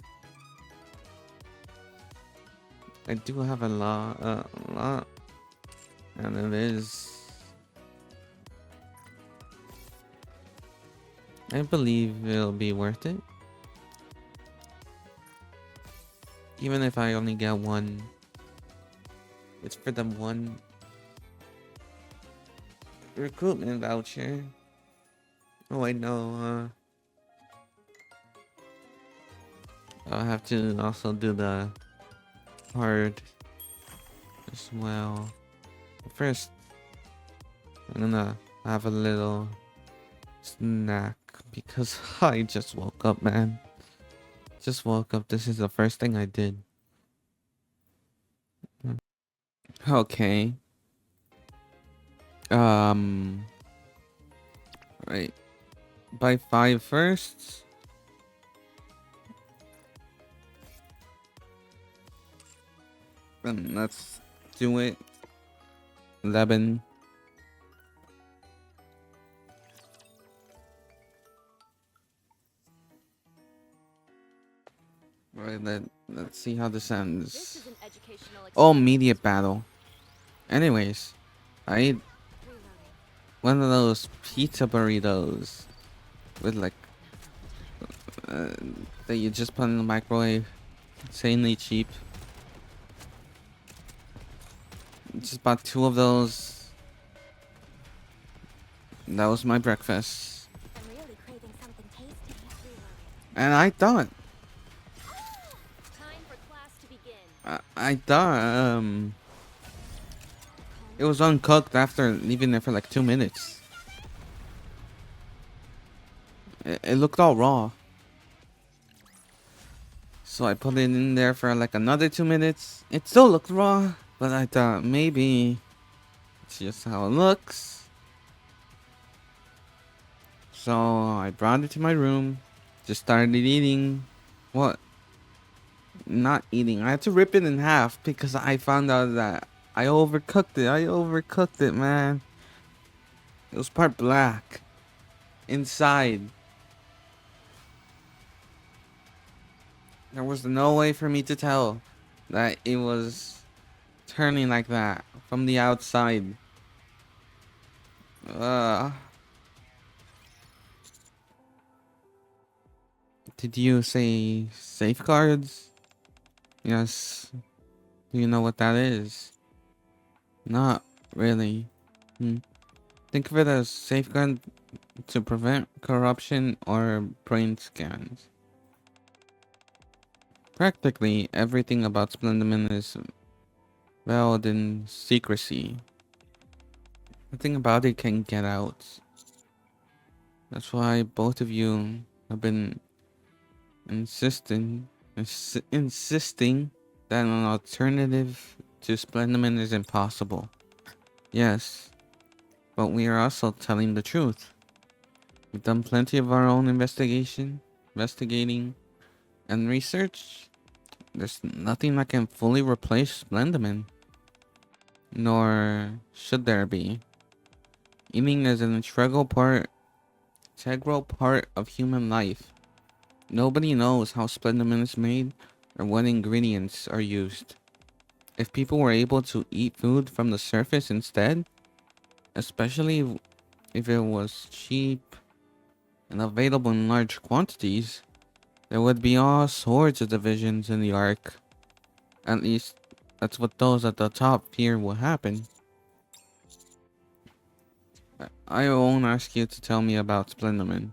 I do have a lot, and it is I believe it'll be worth it. Even if I only get one. It's for the one recruitment voucher. Oh, I know. I'll have to also do the card as well. First, I'm gonna have a little snack because I just woke up, man. Just woke up. This is the first thing I did. Okay. Um. Right. By 5 first. Then let's do it. 11. Right, let's see how this This ends. is an educational Oh, experience. media battle. Anyways, I ate Reloading. one of those pizza burritos with like that you just put in the microwave. Insanely cheap. Just bought 2 of those. That was my breakfast. I'm really craving something tasty. Reloading. And I thought, Time for class to begin. I thought, it was uncooked after leaving it for like 2 minutes. It looked all raw. So I put it in there for like another 2 minutes. It still looked raw, but I thought maybe it's just how it looks. So I brought it to my room, just started eating. What? Not eating. I had to rip it in half because I found out that I overcooked it. I overcooked it, man. It was part black inside. There was no way for me to tell that it was turning like that from the outside. Uh, did you say safeguards? Yes. Do you know what that is? Not really. Think of it as safeguard to prevent corruption or brain scans. Practically everything about Splendoman is veiled in secrecy. Nothing about it can get out. That's why both of you have been insisting that an alternative to Splendoman is impossible. Yes, but we are also telling the truth. We've done plenty of our own investigating, and research. There's nothing that can fully replace Splendoman. Nor should there be. Eating is an integral part of human life. Nobody knows how Splendoman is made or what ingredients are used. If people were able to eat food from the surface instead, especially if it was cheap and available in large quantities, there would be all sorts of divisions in the Ark. At least, that's what those at the top fear will happen. I won't ask you to tell me about Splendoman.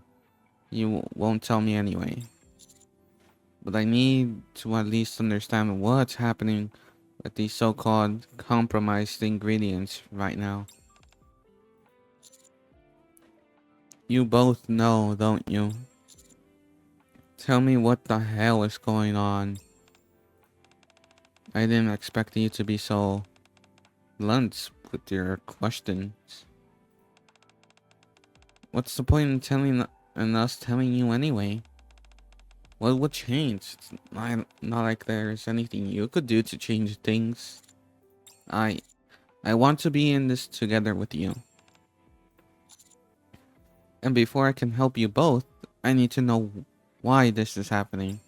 You won't tell me anyway. But I need to at least understand what's happening with these so-called compromised ingredients right now. You both know, don't you? Tell me what the hell is going on. I didn't expect you to be so blunt with your questions. What's the point in us telling you anyway? What would change? It's not like there's anything you could do to change things. I want to be in this together with you. And before I can help you both, I need to know why this is happening.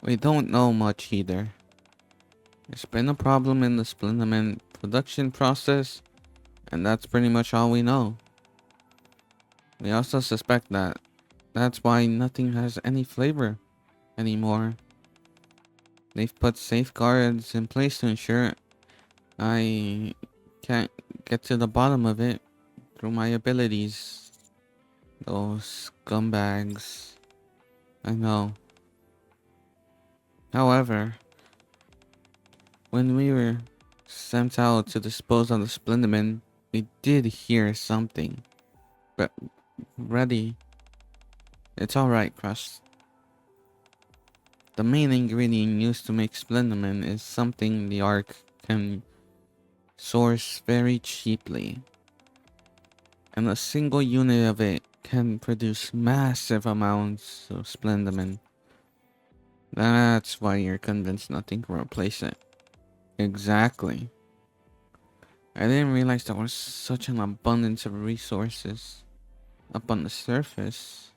We don't know much either. There's been a problem in the Splinterman production process, And that's pretty much all we know. We also suspect that that's why nothing has any flavor anymore. They've put safeguards in place to ensure I can't get to the bottom of it through my abilities. Those scumbags. I know. However, when we were sent out to dispose of the Splendiman, we did hear something. But ready. It's alright, Crust. The main ingredient used to make Splendiman is something the Ark can source very cheaply. And a single unit of it can produce massive amounts of Splendiman. That's why you're convinced nothing can replace it. Exactly. I didn't realize there was such an abundance of resources up on the surface.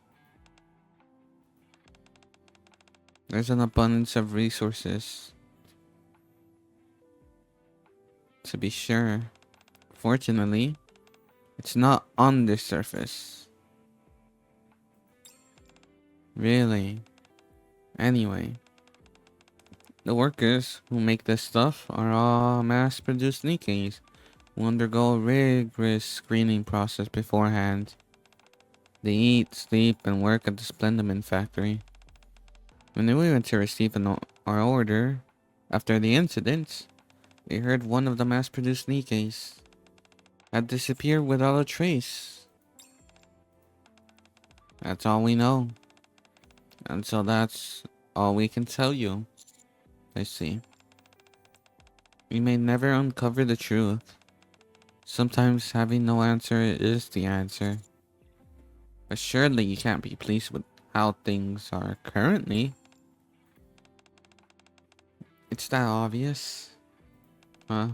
There's an abundance of resources, to be sure. Fortunately, it's not on the surface. Really. Anyway, the workers who make this stuff are all mass-produced Nikkes who undergo a rigorous screening process beforehand. They eat, sleep, and work at the Splendiman factory. When we went to receive our order, after the incident, we heard one of the mass-produced Nikkes had disappeared without a trace. That's all we know. And so that's all we can tell you. I see. We may never uncover the truth. Sometimes having no answer is the answer. But surely you can't be pleased with how things are currently. It's that obvious. Huh?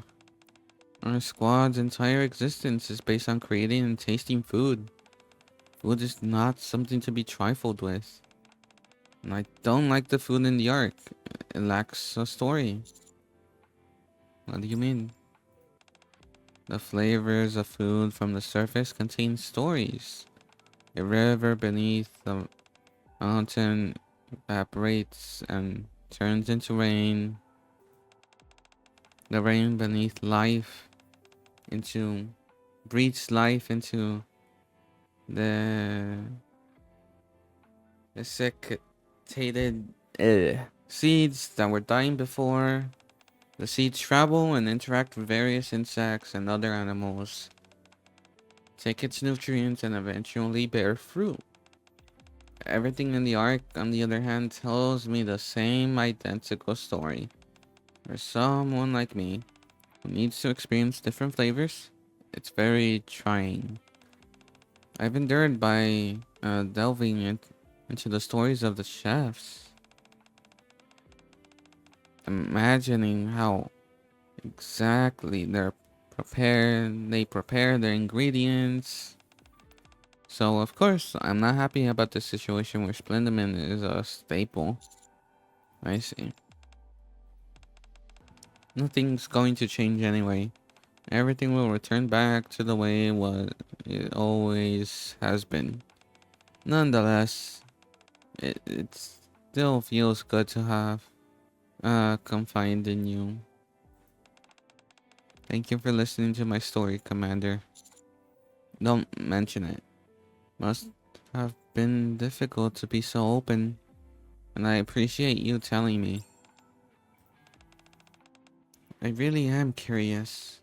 Our squad's entire existence is based on creating and tasting food. Food is not something to be trifled with. And I don't like the food in the Ark. It lacks a story. What do you mean? The flavors of food from the surface contain stories. A river beneath the mountain evaporates and turns into rain. The rain beneath life into breathes life into the desiccated seeds that were dying before. The seeds travel and interact with various insects and other animals, take its nutrients, and eventually bear fruit. Everything in the Ark, on the other hand, tells me the same identical story. For someone like me, who needs to experience different flavors, it's very trying. I've endured by delving into the stories of the chefs, imagining how exactly they prepare their ingredients. So of course, I'm not happy about the situation where Splendiman is a staple. I see. Nothing's going to change anyway. Everything will return back to the way it always has been. Nonetheless, it still feels good to have confided in you. Thank you for listening to my story, Commander. Don't mention it. Must have been difficult to be so open, and I appreciate you telling me. I really am curious.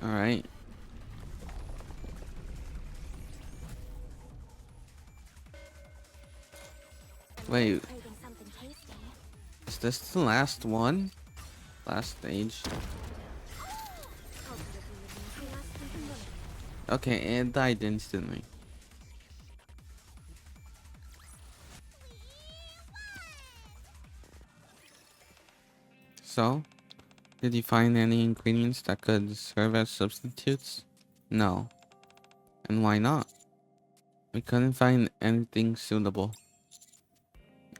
Alright. Wait, Craving something tasty. is this the last one? Last stage? Okay, it died instantly. So, did you find any ingredients that could serve as substitutes? No. And why not? We couldn't find anything suitable.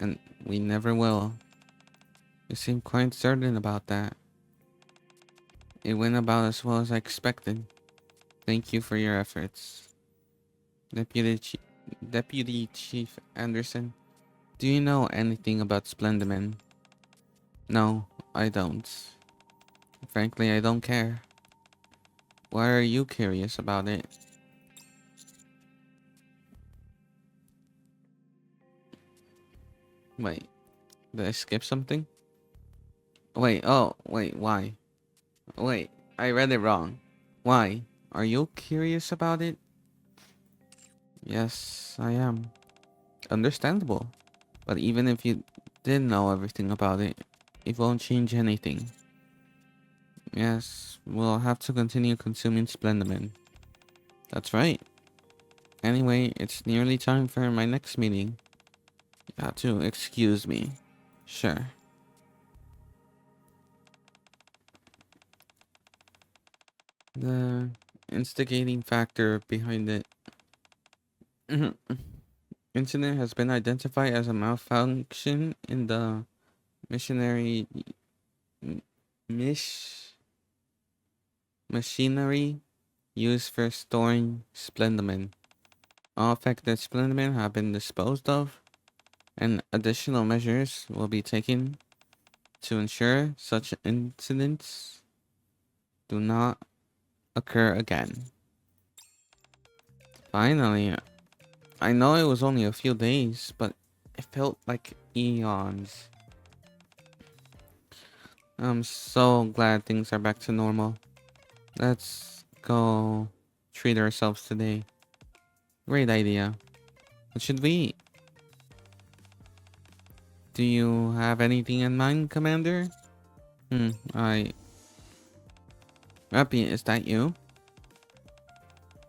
And we never will. You seem quite certain about that. It went about as well as I expected. Thank you for your efforts. Deputy, Chi- Deputy Chief Anderson, do you know anything about Splendiman? No, I don't. Frankly, I don't care. Why are you curious about it? Wait, did I skip something? Wait, oh, wait, why? Wait, I read it wrong. Why? Are you curious about it? Yes, I am. Understandable. But even if you did know everything about it, it won't change anything. Yes, we'll have to continue consuming Splendimin. That's right. Anyway, it's nearly time for my next meeting. You have to excuse me. Sure. The instigating factor behind it. Incident has been identified as a malfunction in the missionary m- mish machinery used for storing Splendimin. All affected Splendimin have been disposed of, and additional measures will be taken to ensure such incidents do not occur again. Finally, I know it was only a few days, but it felt like eons. I'm so glad things are back to normal. Let's go treat ourselves today. Great idea. What should we eat? Do you have anything in mind, Commander? I... Rappy, is that you?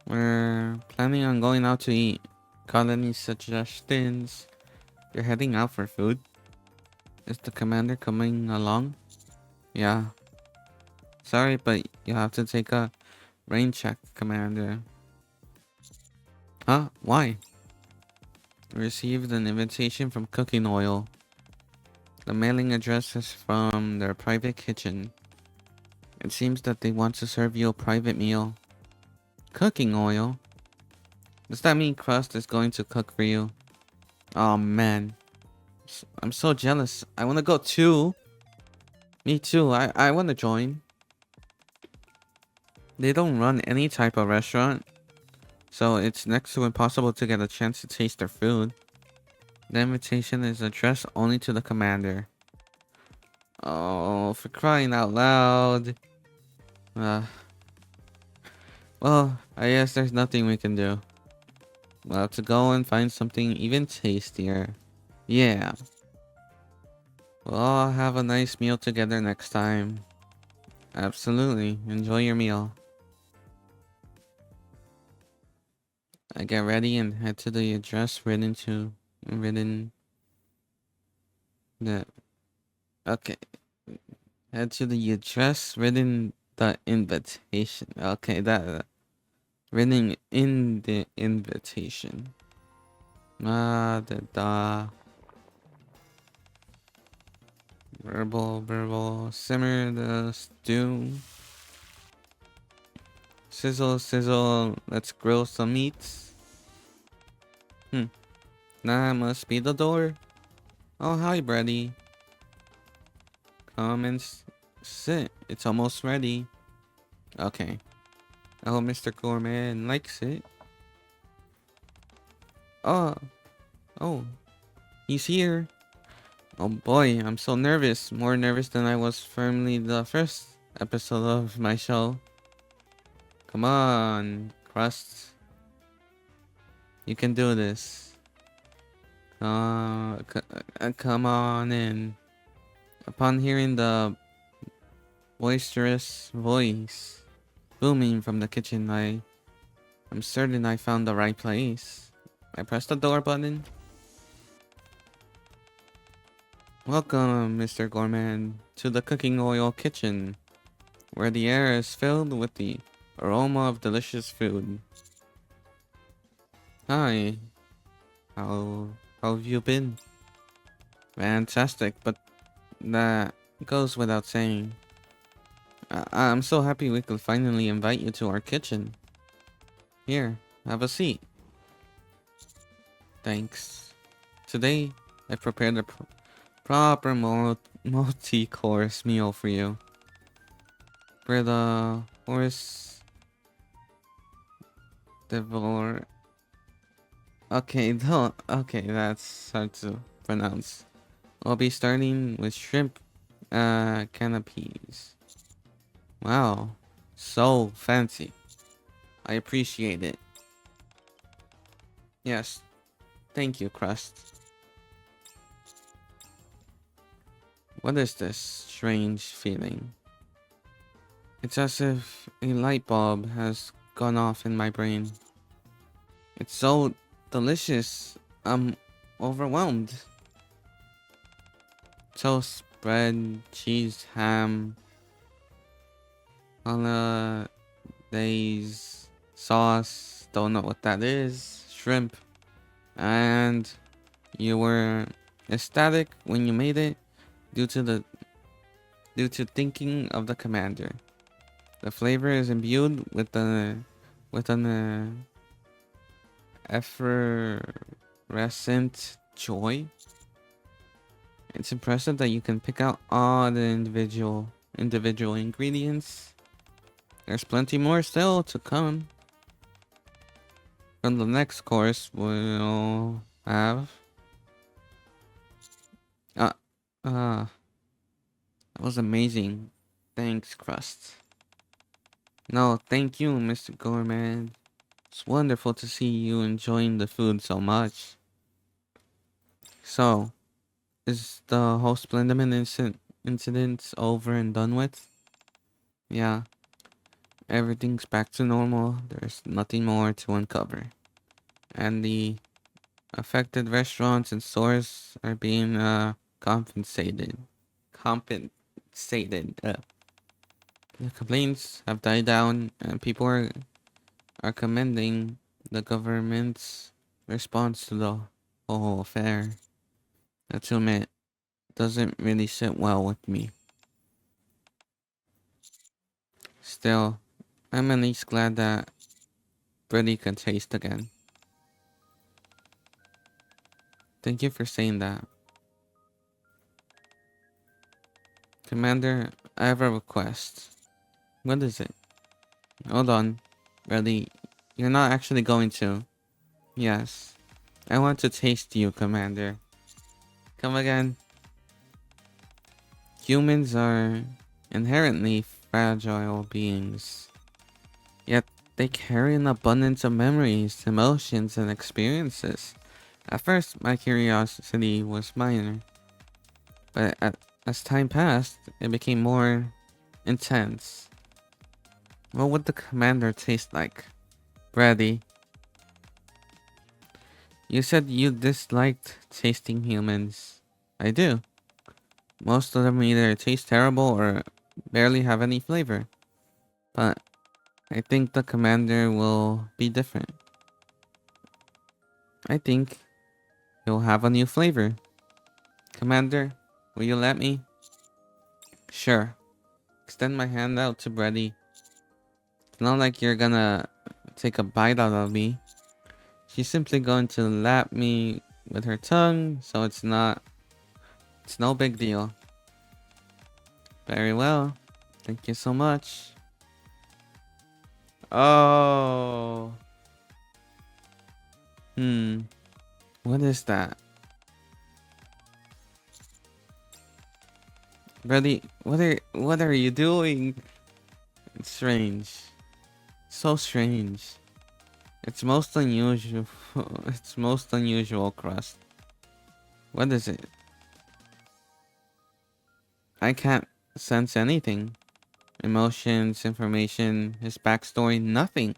We're planning on going out to eat. Got any suggestions? You're heading out for food? Is the commander coming along? Yeah. Sorry, but you have to take a rain check, Commander. Huh? Why? Received an invitation from Cooking Oil. The mailing address is from their private kitchen. It seems that they want to serve you a private meal. Cooking Oil? Does that mean Crust is going to cook for you? Oh man. I'm so jealous. I want to go too. Me too. I want to join. They don't run any type of restaurant, so it's next to impossible to get a chance to taste their food. The invitation is addressed only to the commander. Oh, for crying out loud. Uh, well, I guess there's nothing we can do. We'll have to go and find something even tastier. Yeah. We'll all have a nice meal together next time. Absolutely. Enjoy your meal. I get ready and head to the address written the okay. Head to the address written the invitation. Okay, that written in the invitation. Da verbal simmer the stew. Sizzle, let's grill some meats. That must be the door. Oh, hi, Brady. Come and sit. It's almost ready. Okay. I hope Mr. Gourmet likes it. Oh, oh, he's here. Oh boy, I'm so nervous. More nervous than I was firmly the first episode of my show. Come on, Crust. You can do this. Come on in. Upon hearing the boisterous voice booming from the kitchen, I'm certain I found the right place. I pressed the door button. Welcome, Mr. Gorman, to the cooking oil kitchen, where the air is filled with the aroma of delicious food. Hi, how, how have you been? Fantastic, but that goes without saying. I'm so happy we could finally invite you to our kitchen. Here, have a seat. Thanks. Today, I prepared a proper multi-course meal for you. For the horse devor. Okay, don't. Okay, that's hard to pronounce. I'll be starting with shrimp canapes. Wow, so fancy. I appreciate it. Yes, thank you, Crust. What is this strange feeling? It's as if a light bulb has gone off in my brain. It's so delicious. I'm overwhelmed. Toast, bread, cheese, ham, hollandaise, sauce. Don't know what that is. Shrimp. And you were ecstatic when you made it due to thinking of the commander. The flavor is imbued with an effervescent joy. It's impressive that you can pick out all the individual ingredients. There's plenty more still to come. From the next course, we'll have uh that was amazing. Thanks, Crust. No, thank you, Mr. Gourmand. It's wonderful to see you enjoying the food so much. So, is the whole Splendiman incident over and done with? Yeah, everything's back to normal. There's nothing more to uncover. And the affected restaurants and stores are being compensated. Compensated. The complaints have died down and people are commending the government's response to the whole affair. That to admit, doesn't really sit well with me. Still, I'm at least glad that Brady can taste again. Thank you for saying that. Commander, I have a request. What is it? Hold on. Brady, you're not actually going to. Yes. I want to taste you, Commander. Come again. Humans are inherently fragile beings. Yet they carry an abundance of memories, emotions, and experiences. At first, my curiosity was minor, but as time passed, it became more intense. What would the commander taste like? Brady, you said you disliked tasting humans. I do. Most of them either taste terrible or barely have any flavor. But I think the commander will be different. I think he'll have a new flavor. Commander, will you let me? Sure. Extend my hand out to Brady. It's not like you're gonna take a bite out of me. She's simply going to lap me with her tongue, so it's no big deal. Very well. Thank you so much. Oh. What is that? Brady, what are you doing? It's strange. So strange. It's most unusual. It's most unusual, Crust. What is it? I can't sense anything. Emotions, information, his backstory, nothing.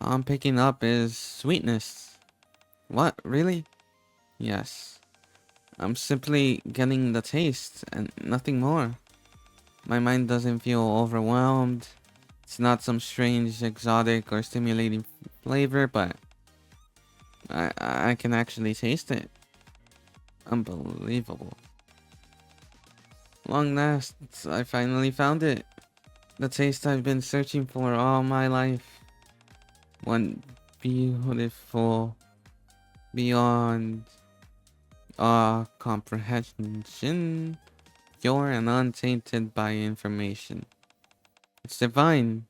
All I'm picking up is sweetness. What? Really? Yes. I'm simply getting the taste and nothing more. My mind doesn't feel overwhelmed. It's not some strange, exotic, or stimulating flavor, but I can actually taste it. Unbelievable. Long last, I finally found it. The taste I've been searching for all my life. One beautiful, beyond comprehension, pure and untainted by information. It's divine.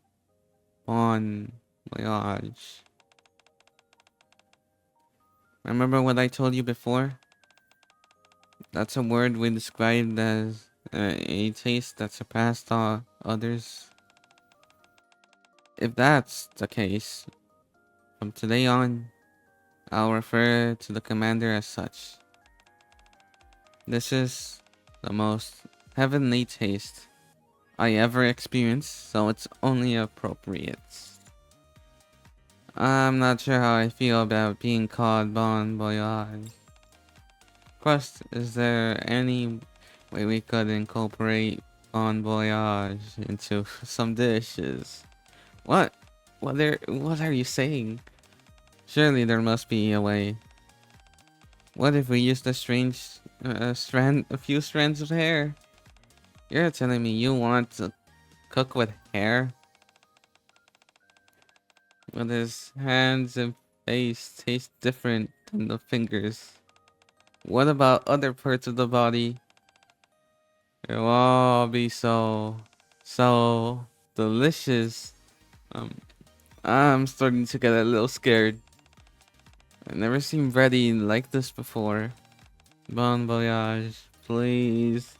Bon voyage. Remember what I told you before? That's a word we described as a taste that surpassed all others. If that's the case, from today on, I'll refer to the commander as such. This is the most heavenly taste I ever experienced, so it's only appropriate. I'm not sure how I feel about being called Bon Voyage. Crust, is there any way we could incorporate Bon Voyage into some dishes? What? What are you saying? Surely there must be a way. What if we used a few strands of hair? You're telling me you want to cook with hair? With his hands and face taste different than the fingers. What about other parts of the body? It will all be so delicious. I'm starting to get a little scared. I've never seen bready like this before. Bon voyage, please.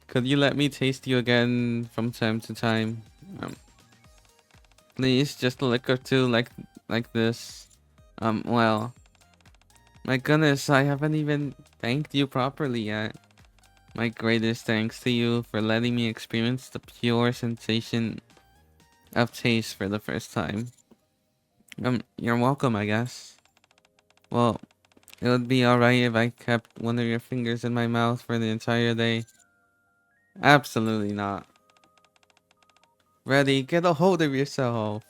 Could you let me taste you again from time to time? Please, just a lick or two like this. Well, my goodness, I haven't even thanked you properly yet. My greatest thanks to you for letting me experience the pure sensation of taste for the first time. You're welcome, I guess. Well, it would be alright if I kept one of your fingers in my mouth for the entire day. Absolutely not. Ready, get a hold of yourself.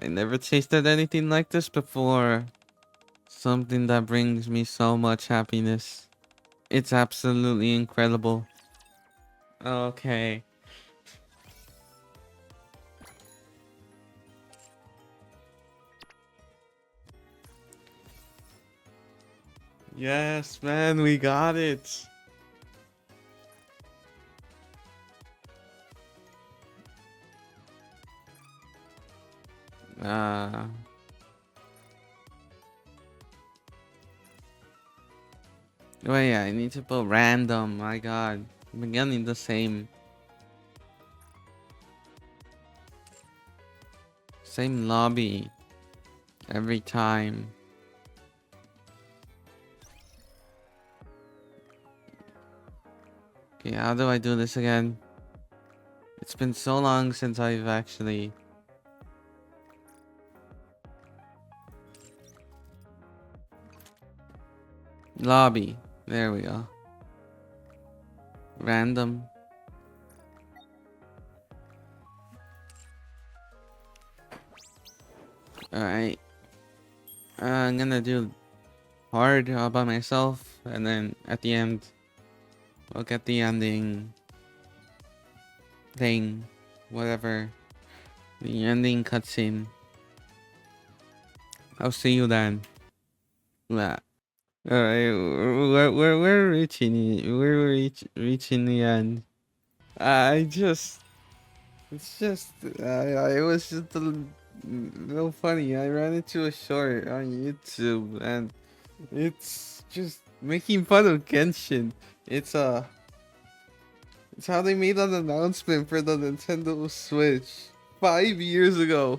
I never tasted anything like this before. Something that brings me so much happiness. It's absolutely incredible. Okay. Yes, man, we got it. Uh, oh yeah, I need to put random. My God, I'm getting the same lobby every time. Okay, how do I do this again? It's been so long since I've actually. Lobby. There we go. Random. Alright. I'm gonna do hard all by myself, and then at the end, we'll get the ending thing. Whatever. The ending cutscene. I'll see you then. Yeah. Alright, we're reaching it. Reaching the end. I just, it's just, it was just a little funny. I ran into a short on YouTube, and it's just making fun of Genshin. It's it's how they made an announcement for the Nintendo Switch 5 years ago,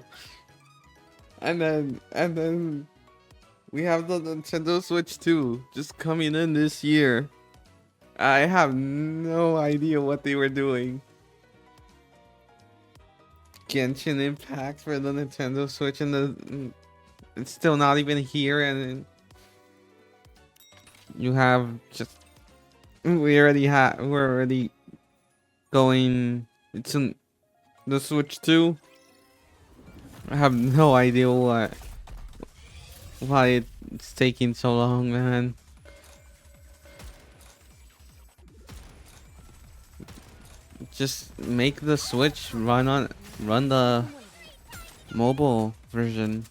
and then we have the Nintendo Switch 2 just coming in this year. I have no idea what they were doing. Genshin Impact for the Nintendo Switch, and it's still not even here, and you have just we're already going. It's in the Switch 2. I have no idea what. why it's taking so long, man. Just make the Switch run the mobile version.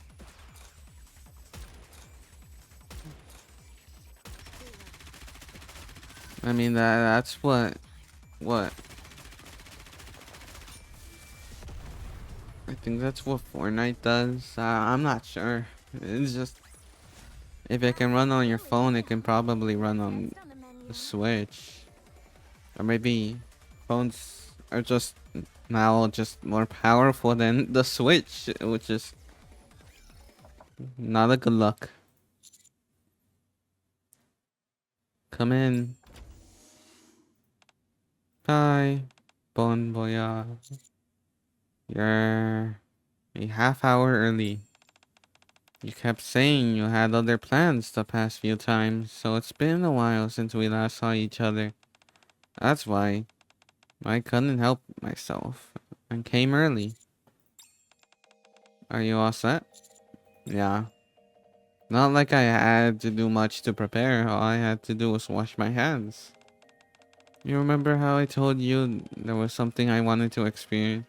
I mean that's what I think that's what Fortnite does. I'm not sure. It's just if it can run on your phone, it can probably run on Next on the the menu. Switch. Or maybe phones are just now just more powerful than the Switch, which is not a good luck. Come in. Hi. Bon voyage. You're a half hour early. You kept saying you had other plans the past few times, so it's been a while since we last saw each other. That's why I couldn't help myself and came early. Are you all set? Yeah. Not like I had to do much to prepare. All I had to do was wash my hands. You remember how I told you there was something I wanted to experiment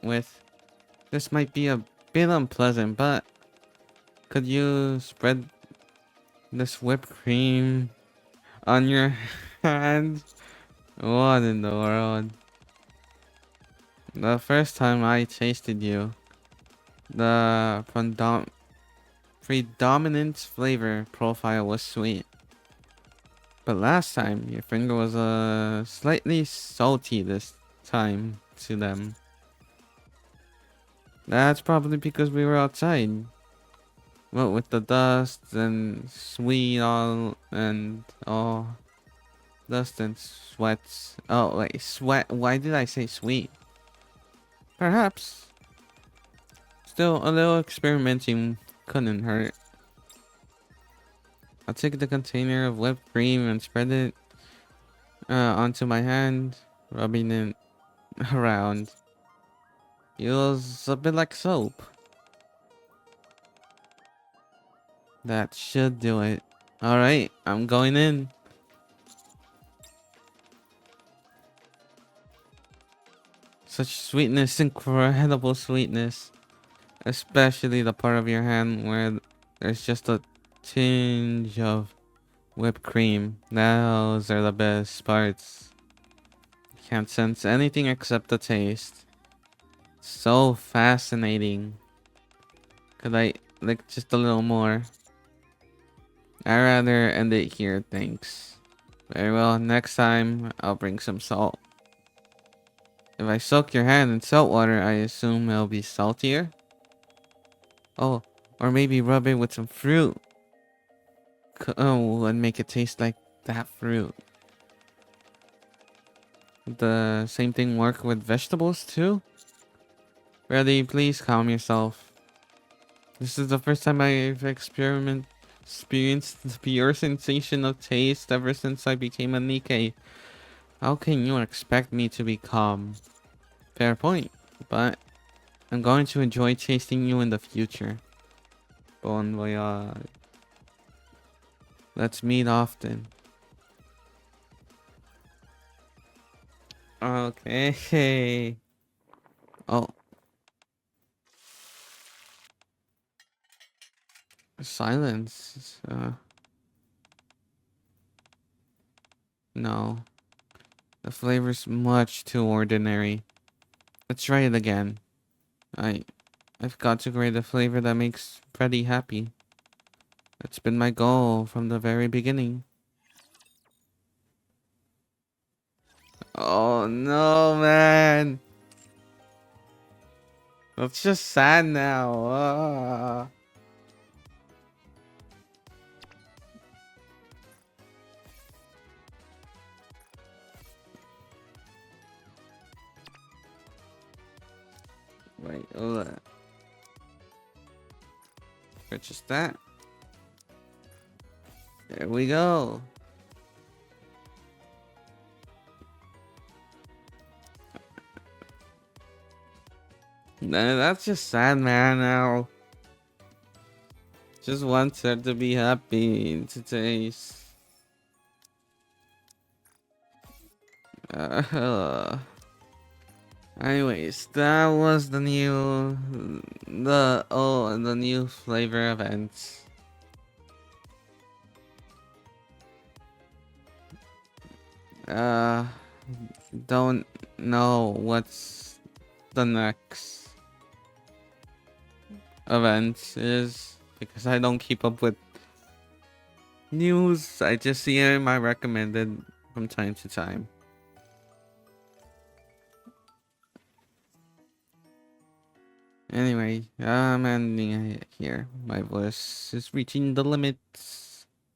with? This might be a bit unpleasant, but could you spread this whipped cream on your hands? What in the world? The first time I tasted you, the predominant flavor profile was sweet. But last time, your finger was slightly salty this time to them. That's probably because we were outside. What with the dust and sweet all and all dust and sweats. Oh wait, sweat. Why did I say sweet? Perhaps. Still, a little experimenting couldn't hurt. I'll take the container of whipped cream and spread it onto my hand, rubbing it around. Feels a bit like soap. That should do it. Alright, I'm going in. Such sweetness, incredible sweetness. Especially the part of your hand where there's just a tinge of whipped cream. Those are the best parts. Can't sense anything except the taste. So fascinating. Could I lick just a little more? I'd rather end it here, thanks. Very well, next time I'll bring some salt. If I soak your hand in salt water, I assume it'll be saltier? Oh, or maybe rub it with some fruit. Oh, and make it taste like that fruit. The same thing work with vegetables too? Really, please calm yourself. This is the first time I've experienced the pure sensation of taste ever since I became a Nikke. How can you expect me to be calm? Fair point, but I'm going to enjoy tasting you in the future. Bon voyage. Let's meet often. Okay. Oh, silence. No. The flavor's much too ordinary. Let's try it again. I I've got to create a flavor that makes Freddy happy. That's been my goal from the very beginning. Oh no, man. That's just sad now. Wait, hold on. Purchase that. There we go. That's just sad, man. Now Just want her to be happy to taste. Anyways, that was the new flavor events. Uh, don't know what's the next event is because I don't keep up with news. I just see it in my recommended from time to time. Anyway, I'm ending it here. My voice is reaching the limits.